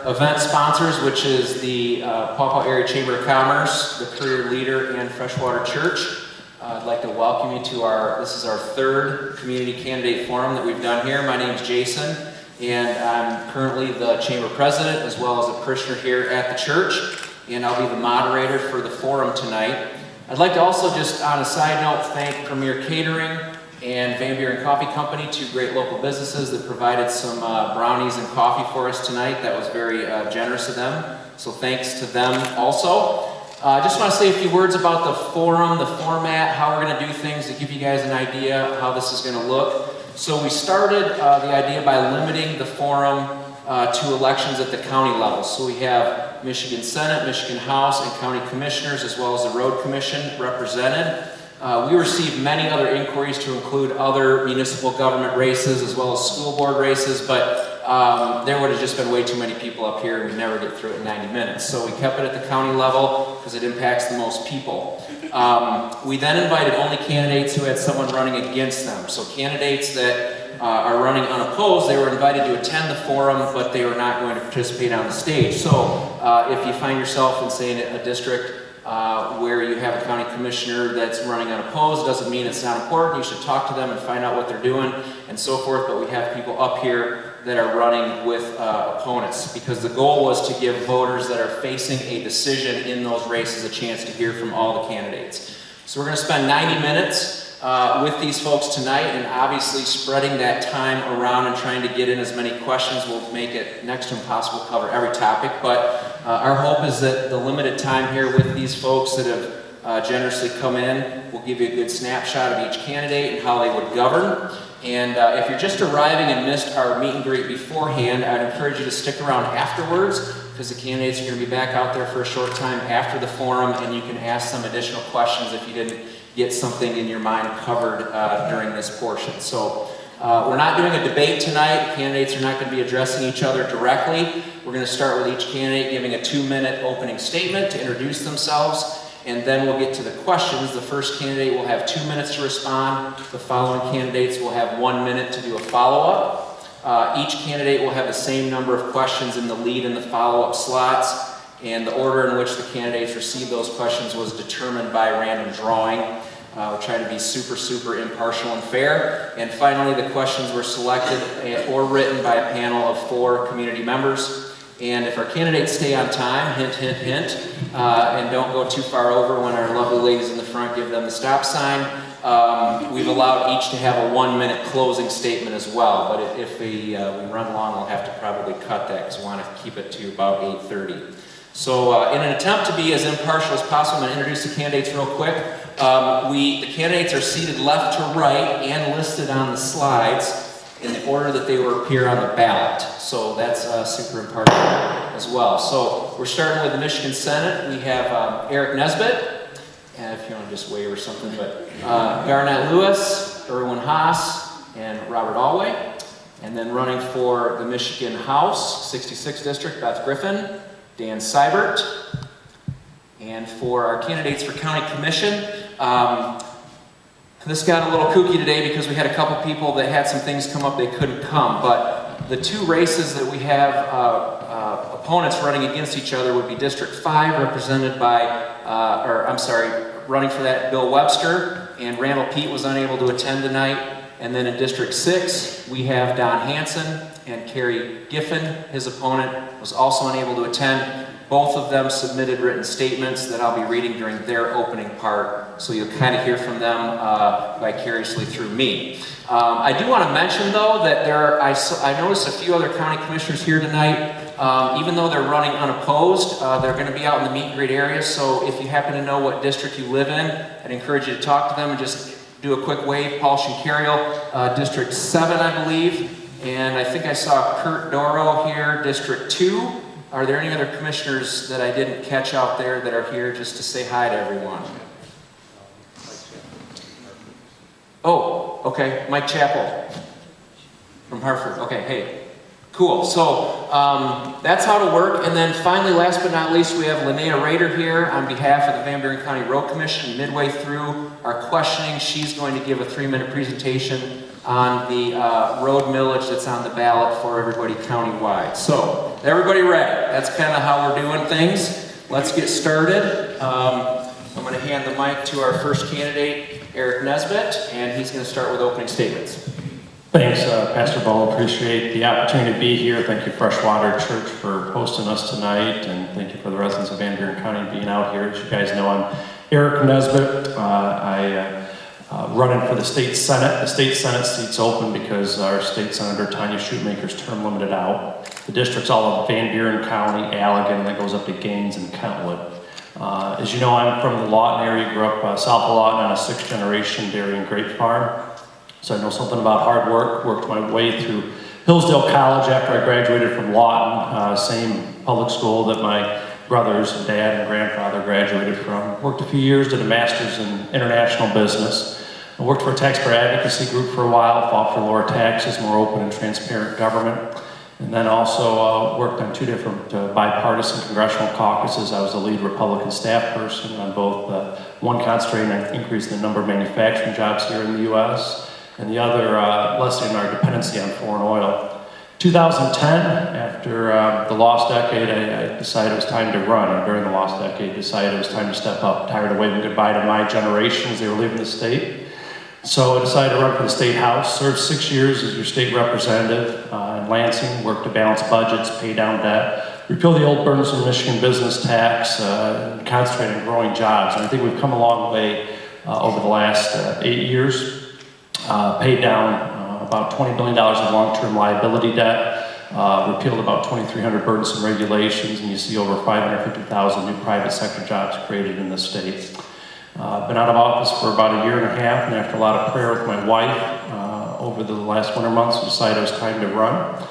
event sponsors, which is the Paw Paw Area Chamber of Commerce, the Career Leader, and Freshwater Church. I'd like to welcome you to this is our third Community Candidate Forum that we've done here. My name is Jason, and I'm currently the Chamber President as well as a parishioner here at the church, and I'll be the moderator for the forum tonight. I'd like to also just, on a side note, thank Premier Catering and Van Buren Coffee Company, two great local businesses that provided some brownies and coffee for us tonight. That was very generous of them, so thanks to them also. I just want to say a few words about the forum, the format, how we're going to do things to give you guys an idea how this is going to look. So we started the idea by limiting the forum to elections at the county level. So we have Michigan Senate, Michigan House, and county commissioners, as well as the road commission represented. We received many other inquiries to include other municipal government races as well as school board races, but there would have just been way too many people up here and we'd never get through it in 90 minutes. So we kept it at the county level because it impacts the most people. We then invited only candidates who had someone running against them. So candidates that are running unopposed, they were invited to attend the forum, but they were not going to participate on the stage. So if you find yourself in, say, a district where you have a county commissioner that's running unopposed, doesn't mean it's not important. You should talk to them and find out what they're doing and so forth, but we have people up here that are running with opponents, because the goal was to give voters that are facing a decision in those races a chance to hear from all the candidates. So we're going to spend 90 minutes with these folks tonight, and obviously spreading that time around and trying to get in as many questions will make it next to impossible to cover every topic, but our hope is that the limited time here with these folks that have generously come in will give you a good snapshot of each candidate and how they would govern. And if you're just arriving and missed our meet and greet beforehand, I'd encourage you to stick around afterwards, because the candidates are going to be back out there for a short time after the forum, and you can ask some additional questions if you didn't get something in your mind covered during this portion. So we're not doing a debate tonight. Candidates are not going to be addressing each other directly. We're going to start with each candidate giving a 2-minute opening statement to introduce themselves, and then we'll get to the questions. The first candidate will have 2 minutes to respond. The following candidates will have 1 minute to do a follow-up. Each candidate will have the same number of questions in the lead and the follow-up slots, and the order in which the candidates received those questions was determined by random drawing. We're trying to be super impartial and fair. And finally, the questions were selected or written by a panel of 4 community members. And if our candidates stay on time, hint, hint, hint, and don't go too far over when our lovely ladies in the front give them the stop sign, we've allowed each to have a 1-minute closing statement as well. But if we run long, we'll have to probably cut that because we want to keep it to about 8:30. So in an attempt to be as impartial as possible, I'm going to introduce the candidates real quick. The candidates are seated left to right and listed on the slides in the order that they will appear on the ballot. So that's super impartial as well. So we're starting with the Michigan Senate. We have Eric Nesbitt, and if you want to just wave or something, but Garnett Lewis, Erwin Haas, and Robert Alway. And then running for the Michigan House, 66th District, Beth Griffin, Dan Seibert. And for our candidates for County Commission, this got a little kooky today because we had a couple people that had some things come up they couldn't come, but the 2 races that we have opponents running against each other would be District 5, represented by, running for that, Bill Webster, and Randall Pete was unable to attend tonight. And then in District 6, we have Don Hanson and Kerry Giffen. His opponent was also unable to attend. Both of them submitted written statements that I'll be reading during their opening part, so you'll kind of hear from them vicariously through me. I do want to mention, though, that I noticed a few other county commissioners here tonight. Even though they're running unopposed, they're going to be out in the meet and greet area, so if you happen to know what district you live in, I'd encourage you to talk to them and just do a quick wave. Paul Shinkariel, District 7, I believe, and I think I saw Kurt Doro here, District 2. Are there any other commissioners that I didn't catch out there that are here just to say hi to everyone? Oh, okay, Mike Chappell from Hartford. Okay, hey, cool. So that's how to work. And then finally, last but not least, we have Linnea Rader here on behalf of the Van Buren County Road Commission. Midway through our questioning, she's going to give a 3-minute presentation on the road millage that's on the ballot for everybody countywide. So, everybody ready? That's kind of how we're doing things. Let's get started. I'm going to hand the mic to our first candidate, Eric Nesbitt, and he's going to start with opening statements. Thanks, Pastor Ball. Appreciate the opportunity to be here. Thank you, Freshwater Church, for hosting us tonight, and thank you for the residents of Van Buren County being out here. As you guys know, I'm Eric Nesbitt. Running for the state senate. The state senate seat's open because our state senator Tanya Shoemaker's term limited out. The district's all of Van Buren County, Allegan, and that goes up to Gaines and Kentwood. As you know, I'm from the Lawton area. Grew up south of Lawton on a 6th generation dairy and grape farm. So I know something about hard work. Worked my way through Hillsdale College after I graduated from Lawton, same public school that my brothers and dad and grandfather graduated from. Worked a few years, did a master's in international business. I worked for a taxpayer advocacy group for a while, fought for lower taxes, more open and transparent government. And then also worked on 2 different bipartisan congressional caucuses. I was the lead Republican staff person on both, one concentrating on increasing the number of manufacturing jobs here in the U.S., and the other lessening our dependency on foreign oil. 2010, after the lost decade, I decided it was time to run, and during the lost decade, decided it was time to step up. Tired of waving goodbye to my generation as they were leaving the state. So I decided to run for the state house, served 6 years as your state representative in Lansing, worked to balance budgets, pay down debt, repeal the old burdens of Michigan business tax, and concentrate on growing jobs. And I think we've come a long way over the last 8 years. Paid down about $20 billion of long-term liability debt, repealed about 2,300 burdensome regulations, and you see over 550,000 new private sector jobs created in the state. Been out of office for about 1.5 years, and after a lot of prayer with my wife over the last winter months, decided it was time to run.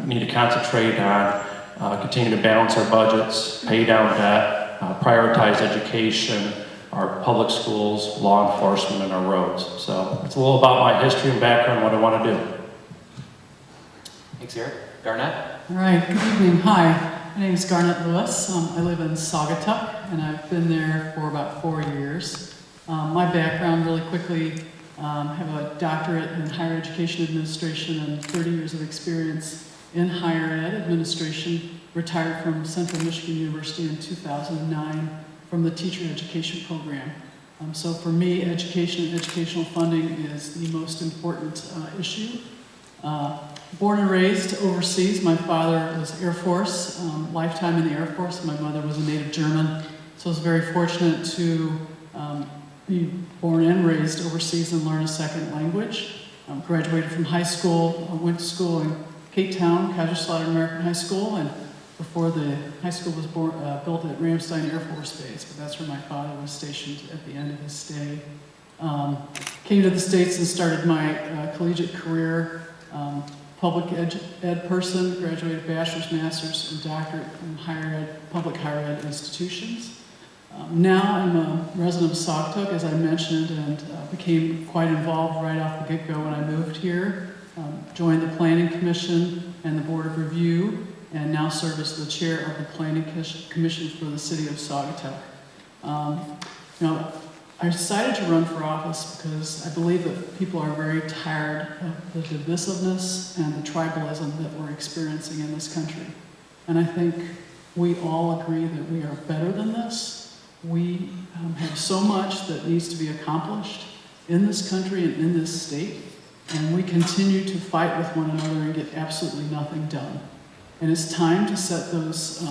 Need to concentrate on continue to balance our budgets, pay down debt, prioritize education, our public schools, law enforcement, and our roads. So it's a little about my history and background, what I want to do. Thanks, Eric. Garnett? All right, good evening. Hi. My name is Garnett Lewis. I live in Saugatuck, and I've been there for about 4 years. My background, really quickly, have a doctorate in higher education administration and 30 years of experience in higher ed administration. Retired from Central Michigan University in 2009 from the teacher education program. So for me, education and educational funding is the most important issue. Born and raised overseas. My father was Air Force, lifetime in the Air Force. My mother was a native German. So I was very fortunate to be born and raised overseas and learn a second language. Graduated from high school, went to school in Cape Town, Kaiser Slautern American High School, and before the high school was built at Ramstein Air Force Base, but that's where my father was stationed at the end of his stay. Came to the States and started my collegiate career. Public ed person, graduated bachelor's, master's, and doctorate in higher ed, public higher ed institutions. Now I'm a resident of Saugatuck, as I mentioned, and became quite involved right off the get-go when I moved here. Joined the Planning Commission and the Board of Review, and now serve as the chair of the Planning Commission for the city of Saugatuck. I decided to run for office because I believe that people are very tired of the divisiveness and the tribalism that we're experiencing in this country. And I think we all agree that we are better than this. We have so much that needs to be accomplished in this country and in this state, and we continue to fight with one another and get absolutely nothing done. And it's time to set those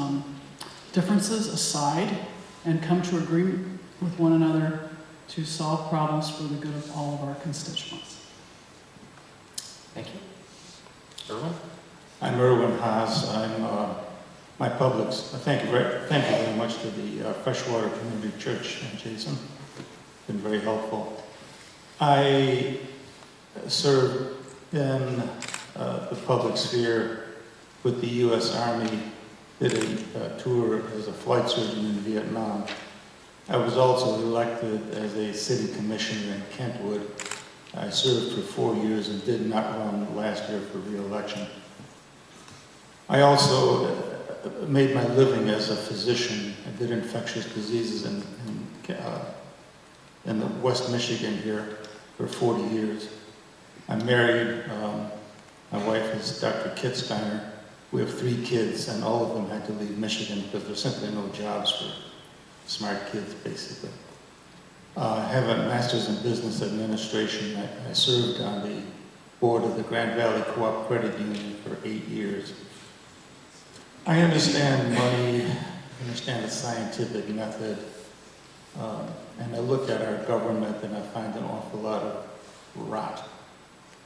differences aside and come to agreement with one another to solve problems for the good of all of our constituents. Thank you. Erwin? I'm Erwin Haas. I'm my publics. Thank you very much to the Freshwater Community Church and Jason. Been very helpful. I served in the public sphere with the U.S. Army. Did a tour as a flight surgeon in Vietnam. I was also elected as a city commissioner in Kentwood. I served for 4 years and did not run last year for re-election. I also made my living as a physician. I did infectious diseases in the West Michigan here. for 40 years. I'm married. My wife is Dr. Kitzsteiner. We have 3 kids, and all of them had to leave Michigan because there's simply no jobs for smart kids, basically. I have a master's in business administration. I served on the board of the Grand Valley Co-op Credit Union for 8 years. I understand money, I understand the scientific method, and I look at our government and I find an awful lot of rot.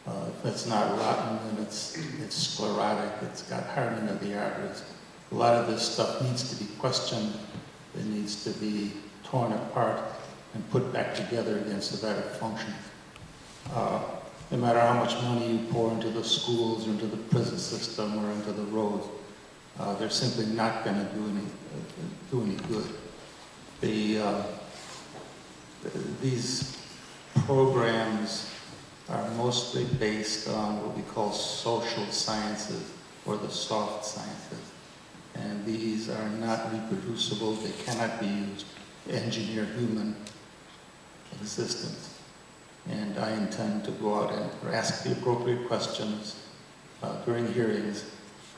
If it's not rotten, then it's sclerotic, it's got hardening of the arteries. A lot of this stuff needs to be questioned, it needs to be torn apart and put back together again so that it functions. No matter how much money you pour into the schools, or into the prison system, or into the roads, they're simply not going to do any good. These programs are mostly based on what we call social sciences, or the soft sciences. And these are not reproducible. They cannot be used to engineer human existence. And I intend to go out and ask the appropriate questions during hearings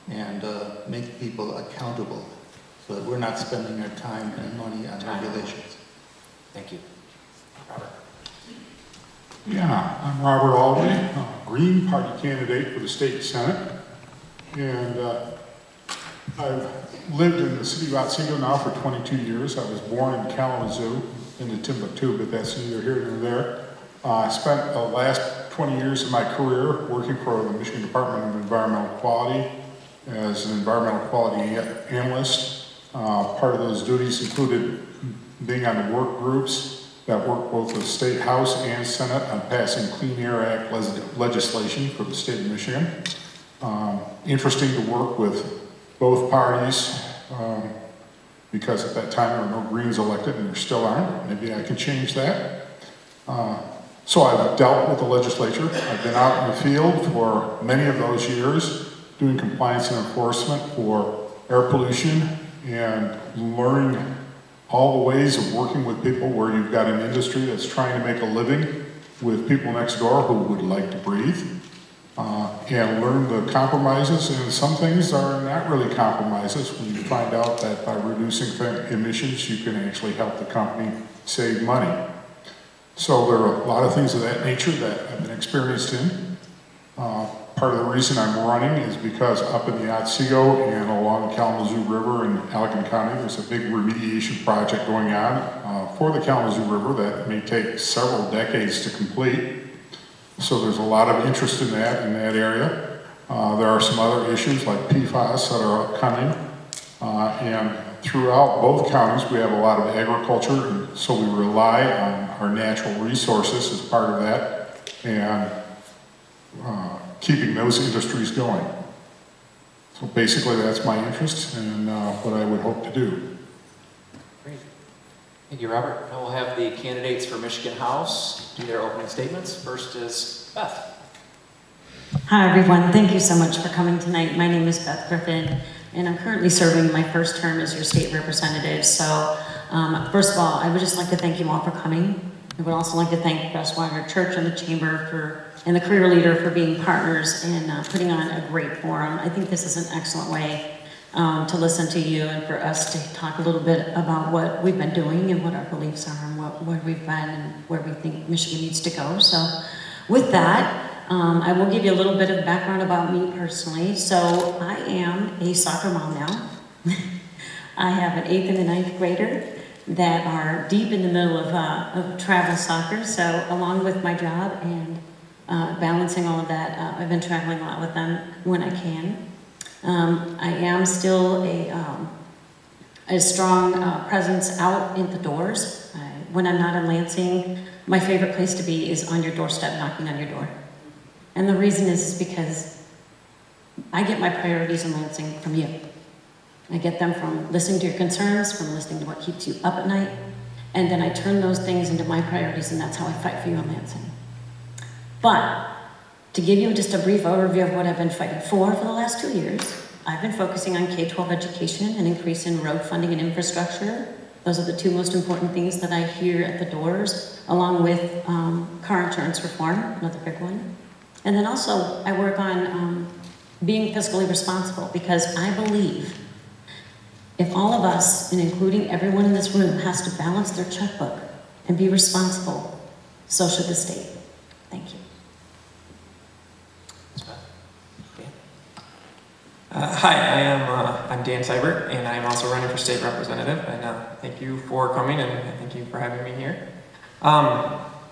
and make people accountable so that we're not spending our time and money on regulations. Thank you. Robert. Yeah, I'm Robert Aldley, Green Party candidate for the state senate. And I've lived in the city of Otsego now for 22 years. I was born in Kalamazoo in the Timbuktu, but that's neither here nor there. I spent the last 20 years of my career working for the Michigan Department of Environmental Quality as an environmental quality analyst. Part of those duties included being on the work groups that work both the State House and Senate on passing Clean Air Act legislation for the state of Michigan. Interesting to work with both parties because at that time there were no Greens elected and there still aren't. Maybe I can change that. So I've dealt with the legislature. I've been out in the field for many of those years doing compliance and enforcement for air pollution and learning all the ways of working with people where you've got an industry that's trying to make a living with people next door who would like to breathe, and learn the compromises, and some things are not really compromises when you find out that by reducing emissions you can actually help the company save money. So there are a lot of things of that nature that I've been experienced in. Part of the reason I'm running is because up in the Otsego and along the Kalamazoo River in Allegan County, there's a big remediation project going on for the Kalamazoo River that may take several decades to complete. So there's a lot of interest in that area. There are some other issues like PFAS that are upcoming. And throughout both counties, we have a lot of agriculture, and so we rely on our natural resources as part of that, and keeping those industries going. So basically that's my interest and what I would hope to do. Great. Thank you, Robert. Now we'll have the candidates for Michigan House do their opening statements. First is Beth. Hi, everyone. Thank you so much for coming tonight. My name is Beth Griffin, and I'm currently serving my first term as your state representative. So, first of all, I would just like to thank you all for coming. I would also like to thank Freshwater Church and the Chamber and the career leader for being partners in putting on a great forum. I think this is an excellent way to listen to you and for us to talk a little bit about what we've been doing and what our beliefs are and where we've been and where we think Michigan needs to go. So with that, I will give you a little bit of background about me personally. So I am a soccer mom now. I have an 8th and a 9th grader that are deep in the middle of travel soccer. So along with my job and balancing all of that, I've been traveling a lot with them when I can. I am still a strong presence out in the doors. When I'm not in Lansing, my favorite place to be is on your doorstep, knocking on your door. And the reason is because I get my priorities in Lansing from you. I get them from listening to your concerns, from listening to what keeps you up at night, and then I turn those things into my priorities, and that's how I fight for you in Lansing. But to give you just a brief overview of what I've been fighting for the last 2 years, I've been focusing on K-12 education and increase in road funding and infrastructure, Those are the two most important things that I hear at the doors, along with car insurance reform, another big one. And then also, I work on being fiscally responsible, because I believe if all of us, and including everyone in this room, has to balance their checkbook and be responsible, so should the state. Thank you. Hi, I'm Dan Seibert, and I'm also running for state representative. And thank you for coming, and thank you for having me here.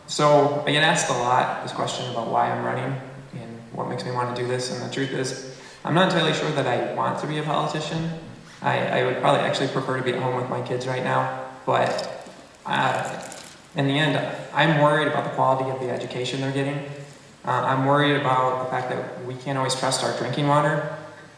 So I get asked a lot this question about why I'm running and what makes me want to do this. And the truth is, I'm not entirely sure that I want to be a politician. I would probably actually prefer to be at home with my kids right now. But in the end, I'm worried about the quality of the education they're getting. I'm worried about the fact that we can't always trust our drinking water.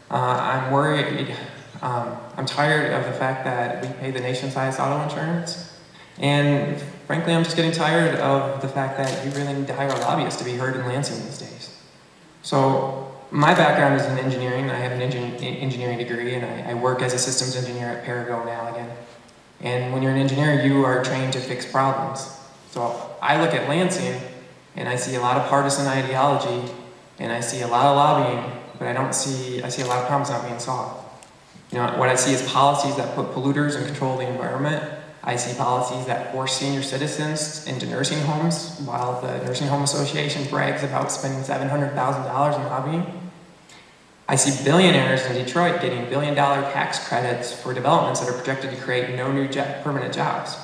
I'm worried, I'm tired of the fact that we pay the nation's highest auto insurance. And frankly, I'm just getting tired of the fact that you really need to hire a lobbyist to be heard in Lansing these days. So my background is in engineering. I have an engineering degree, and I work as a systems engineer at Parago and Allegan. And when you're an engineer, you are trained to fix problems. So I look at Lansing, and I see a lot of partisan ideology, and I see a lot of lobbying, but I see a lot of problems not being solved. You know, what I see is policies that put polluters in control of the environment. I see policies that force senior citizens into nursing homes, while the Nursing Home Association brags about spending $700,000 in lobbying. I see billionaires in Detroit getting billion-dollar tax credits for developments that are projected to create no new permanent jobs.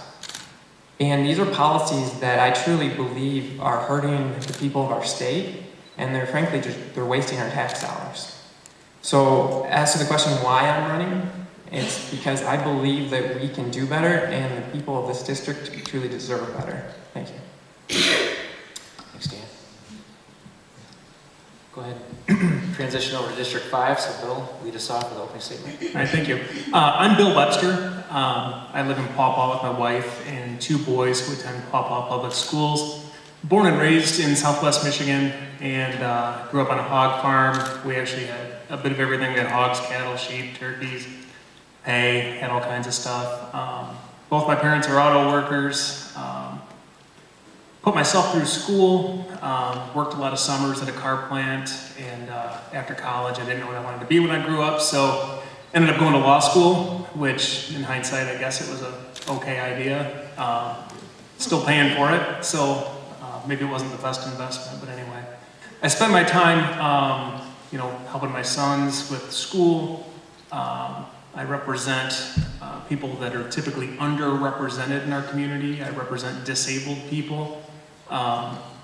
And these are policies that I truly believe are hurting the people of our state, and they're frankly they're wasting our tax dollars. So as to the question why I'm running, it's because I believe that we can do better, and the people of this district truly deserve better. Thank you. Thanks, Dan. Go ahead. Transition over to District 5, so Bill, lead us off with the opening statement. All right, thank you. I'm Bill Webster. I live in Paw Paw with my wife and two boys who attend Paw Paw Public Schools. Born and raised in Southwest Michigan, and grew up on a hog farm. We actually had a bit of everything. We had hogs, cattle, sheep, turkeys, hay, had all kinds of stuff. Both my parents are auto workers. Put myself through school, worked a lot of summers at a car plant, and after college I didn't know what I wanted to be when I grew up, so ended up going to law school, which in hindsight I guess it was a okay idea. Still paying for it, so maybe it wasn't the best investment, but anyway. I spend my time helping my sons with school. I represent people that are typically underrepresented in our community. I represent disabled people.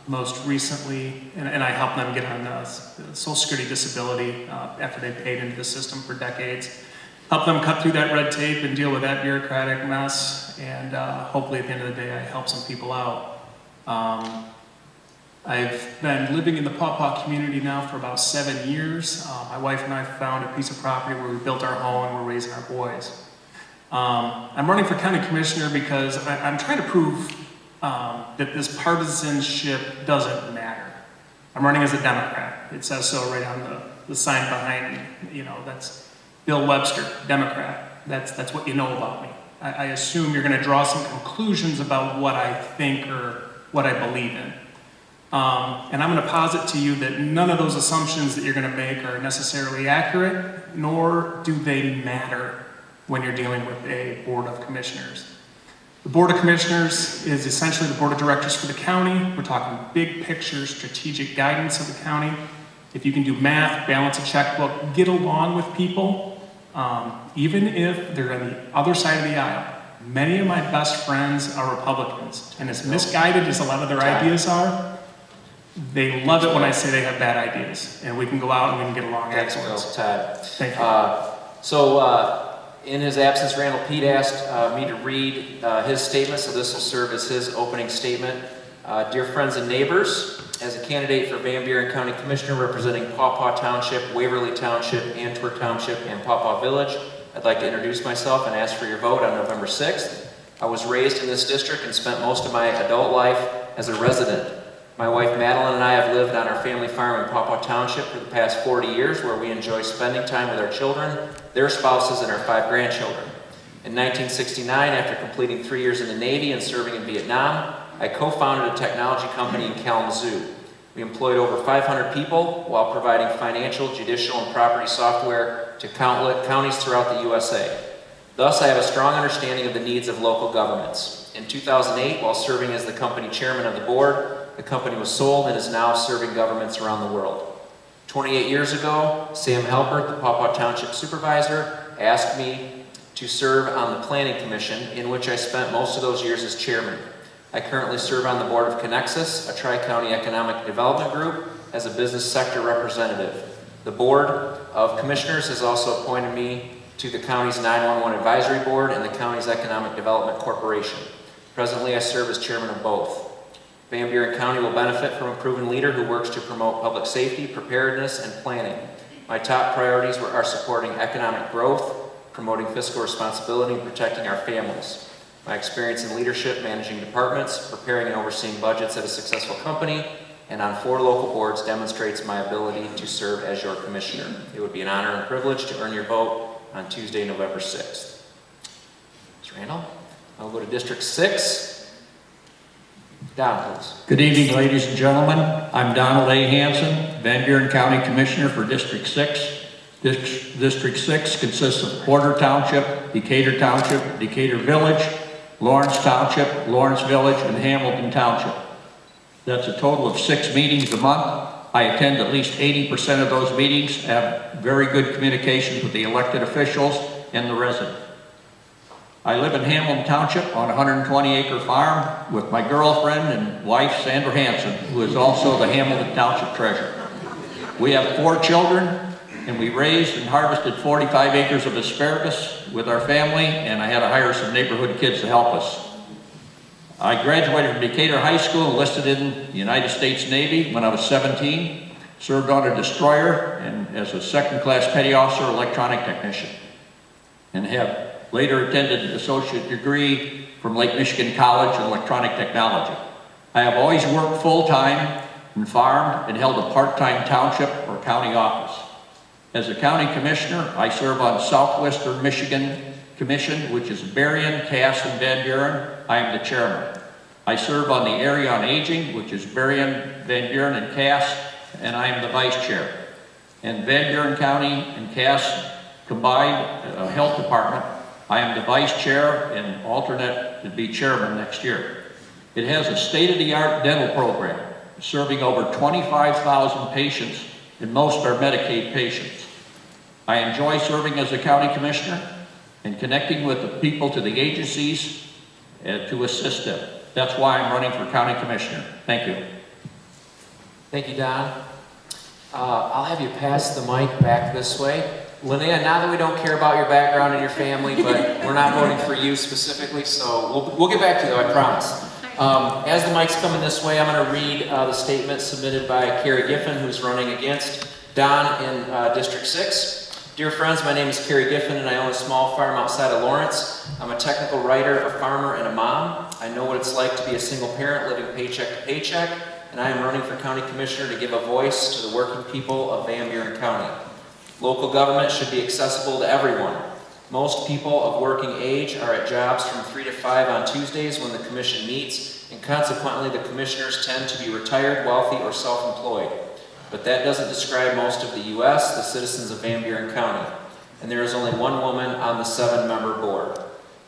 Most recently, and I help them get on Social Security disability after they paid into the system for decades. Help them cut through that red tape and deal with that bureaucratic mess, and hopefully at the end of the day I help some people out. I've been living in the Paw Paw community now for about 7 years. My wife and I found a piece of property where we built our home and we're raising our boys. I'm running for county commissioner because I'm trying to prove that this partisanship doesn't matter. I'm running as a Democrat. It says so right on the sign behind me. You know, that's Bill Webster, Democrat. That's what you know about me. I assume you're going to draw some conclusions about what I think or what I believe in. And I'm going to posit to you that none of those assumptions that you're going to make are necessarily accurate, nor do they matter when you're dealing with a board of commissioners. The board of commissioners is essentially the board of directors for the county. We're talking big picture, strategic guidance of the county. If you can do math, balance a checkbook, get along with people, even if they're on the other side of the aisle. Many of my best friends are Republicans, and as misguided as a lot of their ideas are, they love it when I say they have bad ideas, and we can go out and we can get along afterwards. Todd. Thank you. In his absence, Randall Pete asked me to read his statement, so this will serve as his opening statement. Dear friends and neighbors, as a candidate for Van Buren County Commissioner representing Paw Paw Township, Waverly Township, Antwerp Township, and Paw Paw Village, I'd like to introduce myself and ask for your vote on November 6th. I was raised in this district and spent most of my adult life as a resident. My wife Madeline and I have lived on our family farm in Paw Paw Township for the past 40 years, where we enjoy spending time with our children, their spouses, and our 5 grandchildren. In 1969, after completing 3 years in the Navy and serving in Vietnam, I co-founded a technology company in Kalamazoo. We employed over 500 people while providing financial, judicial, and property software to counties throughout the USA. Thus, I have a strong understanding of the needs of local governments. In 2008, while serving as the company chairman of the board, the company was sold and is now serving governments around the world. 28 years ago, Sam Halpert, the Paw Township supervisor, asked me to serve on the Planning Commission, in which I spent most of those years as chairman. I currently serve on the board of Connexus, a tri-county economic development group, as a business sector representative. The Board of Commissioners has also appointed me to the county's 911 Advisory Board and the county's Economic Development Corporation. Presently, I serve as chairman of both. Van Buren County will benefit from a proven leader who works to promote public safety, preparedness, and planning. My top priorities are supporting economic growth, promoting fiscal responsibility, and protecting our families. My experience in leadership, managing departments, preparing and overseeing budgets at a successful company, and on 4 local boards demonstrates my ability to serve as your commissioner. It would be an honor and privilege to earn your vote on Tuesday, November 6th. Ms. Randall, I'll go to District 6. Don, please. Good evening, ladies and gentlemen. I'm Donald A. Hanson, Van Buren County Commissioner for District 6. District 6 consists of Porter Township, Decatur Township, Decatur Village, Lawrence Township, Lawrence Village, and Hamilton Township. That's a total of 6 meetings a month. I attend at least 80% of those meetings, have very good communications with the elected officials and the residents. I live in Hamilton Township on a 120-acre farm with my girlfriend and wife, Sandra Hanson, who is also the Hamilton Township treasurer. We have 4 children, and we raised and harvested 45 acres of asparagus with our family, and I had to hire some neighborhood kids to help us. I graduated from Decatur High School, enlisted in the United States Navy when I was 17, served on a destroyer and as a second-class petty officer electronic technician, and have later attended an associate degree from Lake Michigan College in electronic technology. I have always worked full-time and farmed and held a part-time township or county office. As a county commissioner, I serve on Southwestern Michigan Commission, which is Berrien, Cass, and Van Buren. I am the chairman. I serve on the Area on Aging, which is Berrien, Van Buren, and Cass, and I am the vice chair. And Van Buren County and Cass combined health department, I am the vice chair and alternate to be chairman next year. It has a state-of-the-art dental program, serving over 25,000 patients, and most are Medicaid patients. I enjoy serving as a county commissioner and connecting with the people to the agencies to assist them. That's why I'm running for county commissioner. Thank you. Thank you, Don. I'll have you pass the mic back this way. Linnea, now that we don't care about your background and your family, but we're not voting for you specifically, so we'll get back to you, though, I promise. As the mic's coming this way, I'm going to read the statement submitted by Carrie Giffen, who's running against Don in District 6. Dear friends, my name is Carrie Giffen, and I own a small farm outside of Lawrence. I'm a technical writer, a farmer, and a mom. I know what it's like to be a single parent living paycheck to paycheck, and I am running for county commissioner to give a voice to the working people of Van Buren County. Local government should be accessible to everyone. Most people of working age are at jobs from 3 to 5 on Tuesdays when the commission meets, and consequently the commissioners tend to be retired, wealthy, or self-employed. But that doesn't describe most of the U.S., the citizens of Van Buren County, and there is only one woman on the 7-member board.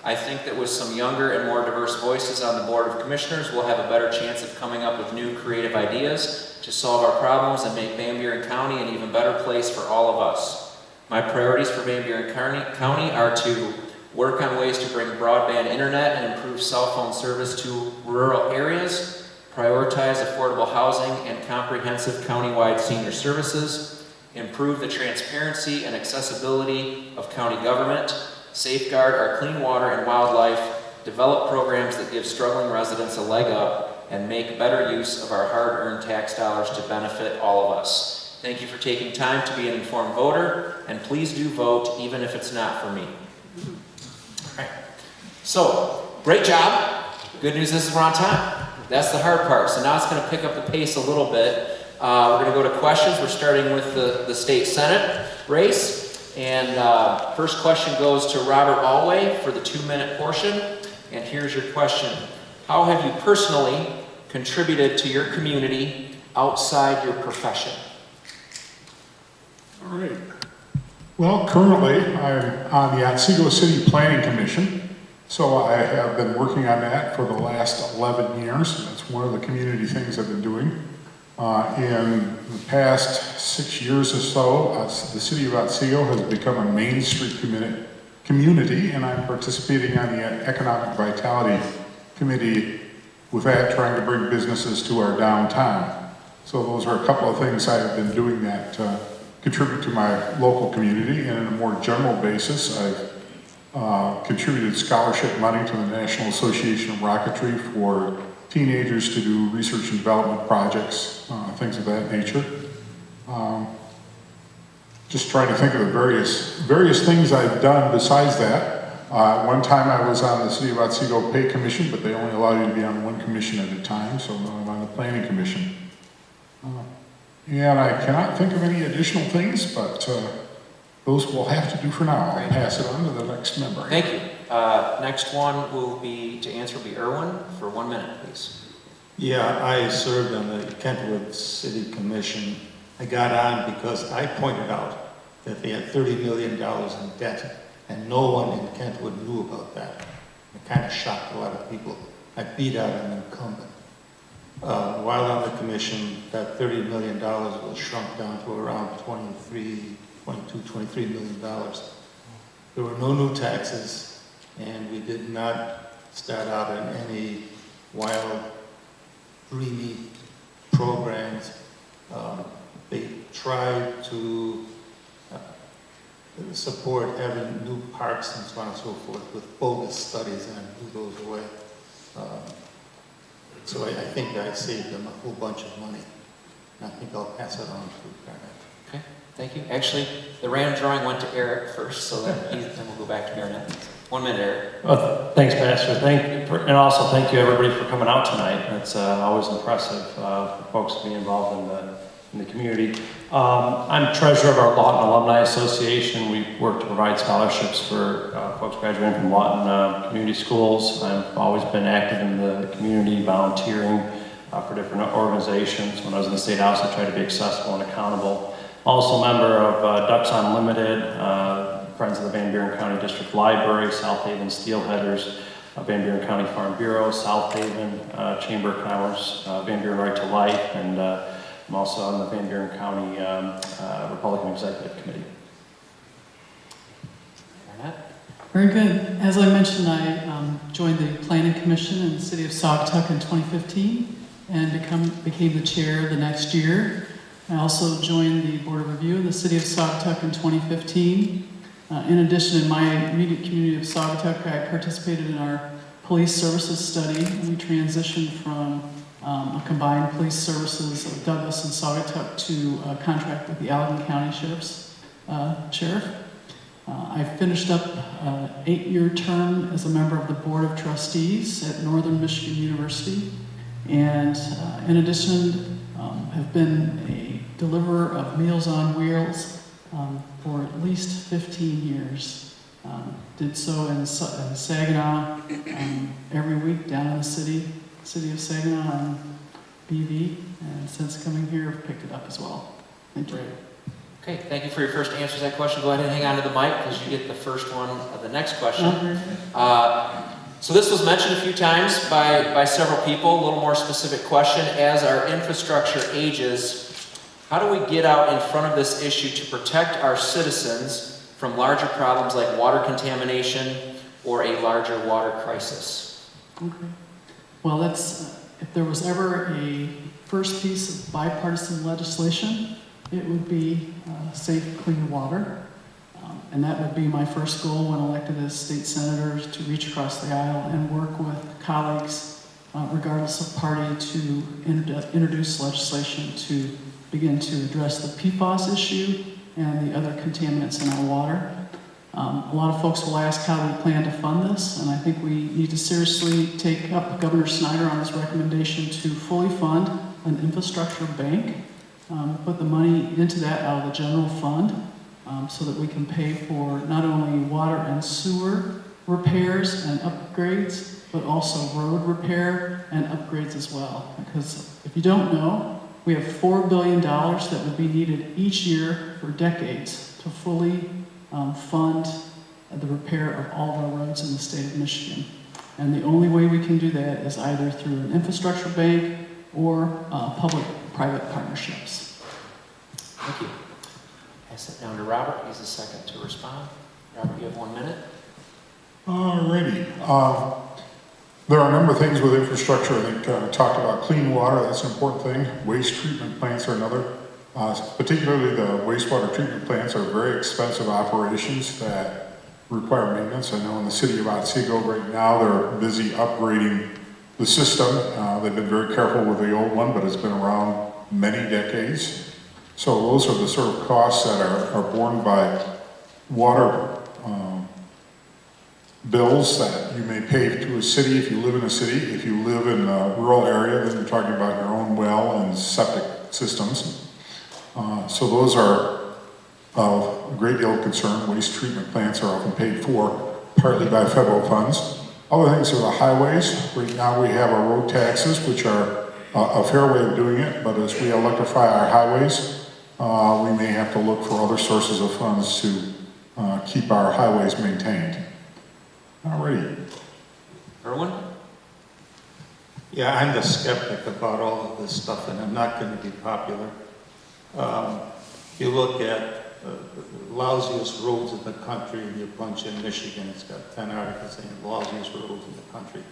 I think that with some younger and more diverse voices on the Board of Commissioners, we'll have a better chance of coming up with new creative ideas to solve our problems and make Van Buren County an even better place for all of us. My priorities for Van Buren County are to work on ways to bring broadband internet and improve cell phone service to rural areas, prioritize affordable housing and comprehensive countywide senior services, improve the transparency and accessibility of county government, safeguard our clean water and wildlife, develop programs that give struggling residents a leg up, and make better use of our hard-earned tax dollars to benefit all of us. Thank you for taking time to be an informed voter, and please do vote even if it's not for me. All right. So, great job. Good news is we're on time. That's the hard part. So now it's going to pick up the pace a little bit. We're going to go to questions. We're starting with the state senate race. And first question goes to Robert Alway for the 2-minute portion. And here's your question. How have you personally contributed to your community outside your profession? All right. Well, currently, I'm on the Otsego City Planning Commission, so I have been working on that for the last 11 years. That's one of the community things I've been doing. In the past 6 years or so, the city of Otsego has become a Main Street community, and I'm participating on the Economic Vitality Committee with that, trying to bring businesses to our downtown. So those are a couple of things I have been doing that contribute to my local community, and on a more general basis, I've contributed scholarship money to the National Association of Rocketry for teenagers to do research and development projects, things of that nature. Just trying to think of the various things I've done besides that. One time I was on the City of Otsego Pay Commission, but they only allow you to be on one commission at a time, so now I'm on the Planning Commission. And I cannot think of any additional things, but those will have to do for now. I'll pass it on to the next member. Thank you. Next one will be, to answer, will be Erwin for 1 minute, please. Yeah, I served on the Kentwood City Commission. I got on because I pointed out that they had $30 million in debt, and no one in Kentwood knew about that. It kind of shocked a lot of people. I beat out an incumbent. While on the commission, that $30 million was shrunk down to around $23 million. There were no new taxes, and we did not start out in any wild, dreamy programs. They tried to support having new parks and so on and so forth with bogus studies, and I blew those away. So I think that I saved them a whole bunch of money. And I think I'll pass it on to Garnet. Okay, thank you. Actually, the random drawing went to Eric first, so then we'll go back to Garnet. 1 minute, Eric. Well, thanks, Pastor. And also thank you everybody for coming out tonight. It's always impressive for folks to be involved in the community. I'm treasurer of our Lawton Alumni Association. We work to provide scholarships for folks graduating from Lawton community schools. I've always been active in the community, volunteering for different organizations. When I was in the State House, I tried to be accessible and accountable. Also a member of Ducks Unlimited, Friends of the Van Buren County District Library, South Haven Steelheaders, Van Buren County Farm Bureau, South Haven Chamber of Commerce, Van Buren Right to Life, and I'm also on the Van Buren County Republican Executive Committee. Very good. As I mentioned, I joined the Planning Commission in the city of Saugatuck in 2015 and became the chair the next year. I also joined the Board of Review in the city of Saugatuck in 2015. In addition, in my immediate community of Saugatuck, I participated in our police services study. We transitioned from a combined police services of Douglas and Saugatuck to a contract with the Allegan County Sheriff. I finished up an 8-year term as a member of the Board of Trustees at Northern Michigan University, and in addition, have been a deliverer of Meals on Wheels for at least 15 years. Did so in Saginaw every week down in the city of Saginaw and BV, and since coming here, I've picked it up as well. Thank you. Okay, thank you for your first answer to that question. Go ahead and hang on to the mic because you get the first one of the next question. So this was mentioned a few times by several people, a little more specific question. As our infrastructure ages, how do we get out in front of this issue to protect our citizens from larger problems like water contamination or a larger water crisis? Okay. Well, that's, if there was ever a first piece of bipartisan legislation, it would be safe, clean water. And that would be my first goal when elected as state senator, to reach across the aisle and work with colleagues, regardless of party, to introduce legislation to begin to address the PFAS issue and the other contaminants in our water. A lot of folks will ask how we plan to fund this, and I think we need to seriously take up Governor Snyder on his recommendation to fully fund an infrastructure bank, put the money into that out of the general fund, so that we can pay for not only water and sewer repairs and upgrades, but also road repair and upgrades as well. Because if you don't know, we have $4 billion that would be needed each year for decades to fully fund the repair of all of our roads in the state of Michigan. And the only way we can do that is either through an infrastructure bank or public-private partnerships. Thank you. Pass it down to Robert. He's the second to respond. Robert, you have 1 minute. Alrighty. There are a number of things with infrastructure. I think we talked about clean water, that's an important thing. Waste treatment plants are another. Particularly the wastewater treatment plants are very expensive operations that require maintenance. I know in the city of Otsego right now, they're busy upgrading the system. They've been very careful with the old one, but it's been around many decades. So those are the sort of costs that are borne by water bills that you may pay to a city if you live in a city. If you live in a rural area, then you're talking about your own well and septic systems. So those are of a great deal of concern. Waste treatment plants are often paid for partly by federal funds. Other things are the highways. Right now we have our road taxes, which are a fair way of doing it, but as we electrify our highways, we may have to look for other sources of funds to keep our highways maintained. Alrighty. Erwin? Yeah, I'm the skeptic about all of this stuff, and I'm not going to be popular. You look at the lousiest roads in the country, and you punch in Michigan, it's got 10 articles saying lousiest roads in the country.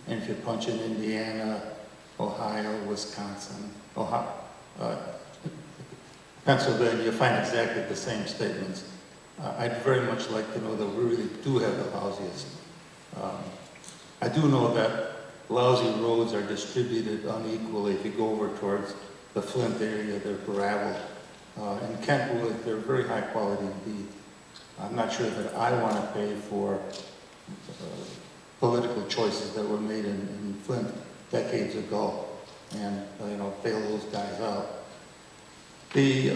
And if you punch in Indiana, Ohio, Wisconsin, Pennsylvania, you find exactly the same statements. I'd very much like to know that we really do have the lousiest. I do know that lousy roads are distributed unequally. If you go over towards the Flint area, they're gravel. In Kentwood, they're very high quality indeed. I'm not sure that I want to pay for political choices that were made in Flint decades ago and bail those guys out. The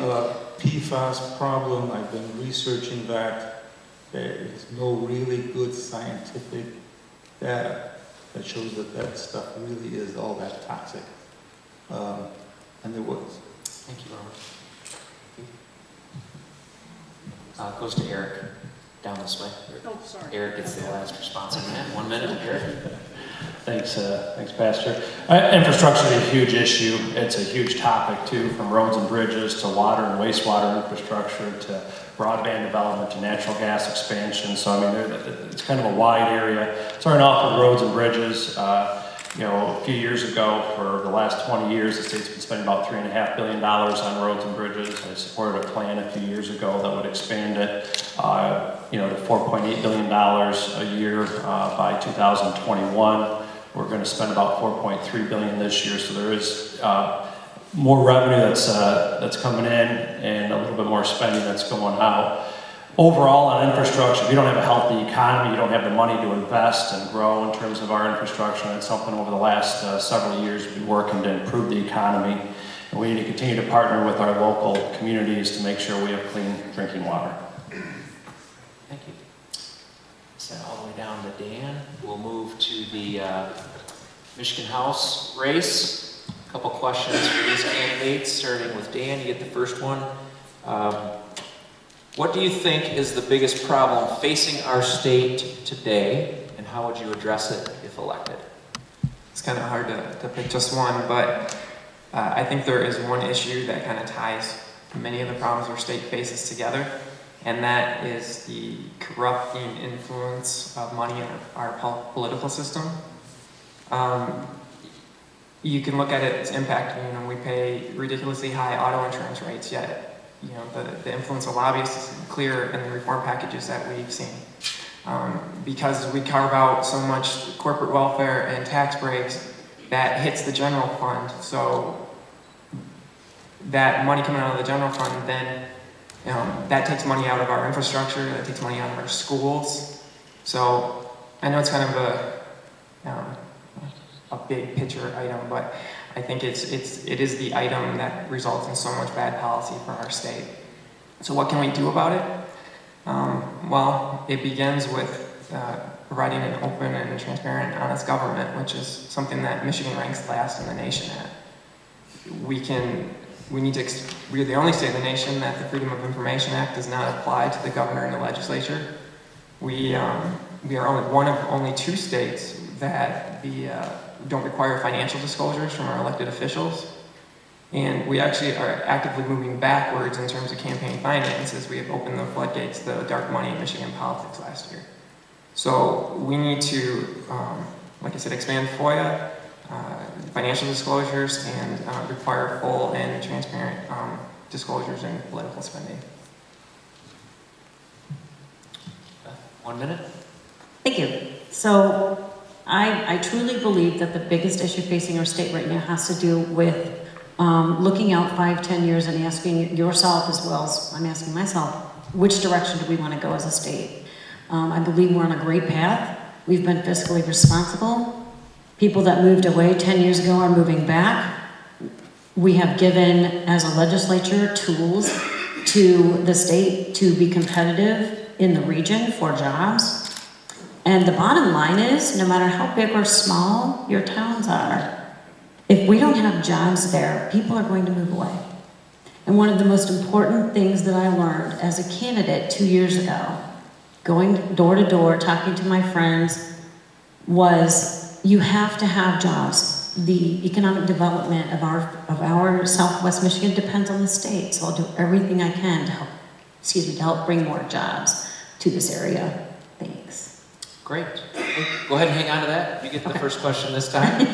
PFAS problem, I've been researching that. There is no really good scientific data that shows that that stuff really is all that toxic. And there was. Thank you, Robert. Goes to Eric. Down this way. Oh, sorry. Eric gets the last response on that. 1 minute, Eric. Thanks, Pastor. Infrastructure is a huge issue. It's a huge topic too, from roads and bridges to water and wastewater infrastructure to broadband development to natural gas expansion. So I mean, it's kind of a wide area. Starting off with roads and bridges, a few years ago, for the last 20 years, the state's been spending about $3.5 billion on roads and bridges. I supported a plan a few years ago that would expand it, to $4.8 billion a year by 2021. We're going to spend about $4.3 billion this year, so there is more revenue that's coming in and a little bit more spending that's going out. Overall, on infrastructure, if you don't have a healthy economy, you don't have the money to invest and grow in terms of our infrastructure. And it's something over the last several years we've been working to improve the economy. And we need to continue to partner with our local communities to make sure we have clean drinking water. Thank you. Send all the way down to Dan. We'll move to the Michigan House race. A couple questions for these candidates, starting with Dan. You get the first one. What do you think is the biggest problem facing our state today, and how would you address it if elected? It's kind of hard to pick just one, but I think there is one issue that kind of ties many of the problems our state faces together, and that is the corrupting influence of money in our political system. You can look at its impact. We pay ridiculously high auto insurance rates, yet the influence of lobbyists is clear in the reform packages that we've seen. Because we carve out so much corporate welfare and tax breaks, that hits the general fund. So that money coming out of the general fund, then that takes money out of our infrastructure, that takes money out of our schools. So I know it's kind of a big picture item, but I think it is the item that results in so much bad policy for our state. So what can we do about it? Well, it begins with providing an open and transparent, honest government, which is something that Michigan ranks last in the nation at. We are the only state in the nation that the Freedom of Information Act does not apply to the governor and the legislature. We are only one of only 2 states that don't require financial disclosures from our elected officials. And we actually are actively moving backwards in terms of campaign finances. We have opened the floodgates to dark money in Michigan politics last year. So we need to, like I said, expand FOIA, financial disclosures, and require full and transparent disclosures in political spending. 1 minute. Thank you. So I truly believe that the biggest issue facing our state right now has to do with looking out 5-10 years and asking yourself, as well as I'm asking myself, which direction do we want to go as a state? I believe we're on a great path. We've been fiscally responsible. People that moved away 10 years ago are moving back. We have given, as a legislature, tools to the state to be competitive in the region for jobs. And the bottom line is, no matter how big or small your towns are, if we don't have jobs there, people are going to move away. And one of the most important things that I learned as a candidate 2 years ago, going door to door, talking to my friends, was you have to have jobs. The economic development of our Southwest Michigan depends on the state, so I'll do everything I can to help bring more jobs to this area. Thanks. Great. Go ahead and hang on to that. You get the first question this time.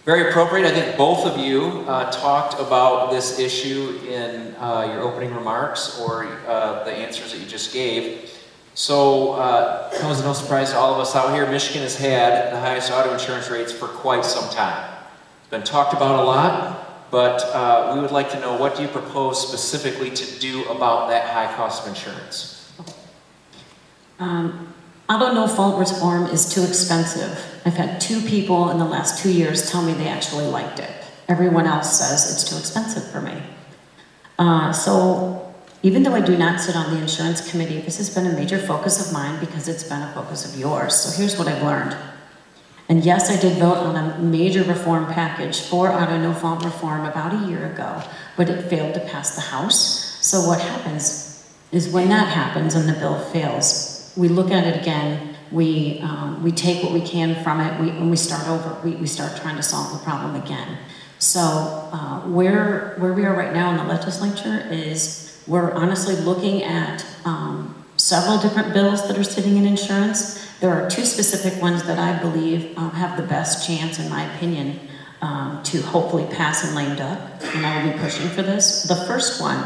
Very appropriate. I think both of you talked about this issue in your opening remarks or the answers that you just gave. So, it was no surprise to all of us out here. Michigan has had the highest auto insurance rates for quite some time. It's been talked about a lot, but we would like to know, what do you propose specifically to do about that high cost of insurance? Auto no-fault reform is too expensive. I've had 2 people in the last 2 years tell me they actually liked it. Everyone else says it's too expensive for me. So even though I do not sit on the insurance committee, this has been a major focus of mine because it's been a focus of yours. So here's what I've learned. And yes, I did vote on a major reform package for auto no-fault reform about a year ago, but it failed to pass the House. So what happens is when that happens and the bill fails, we look at it again, we take what we can from it, and we start over. We start trying to solve the problem again. So where we are right now in the legislature is we're honestly looking at several different bills that are sitting in insurance. There are 2 specific ones that I believe have the best chance, in my opinion, to hopefully pass in lame duck, and I will be pushing for this. The first one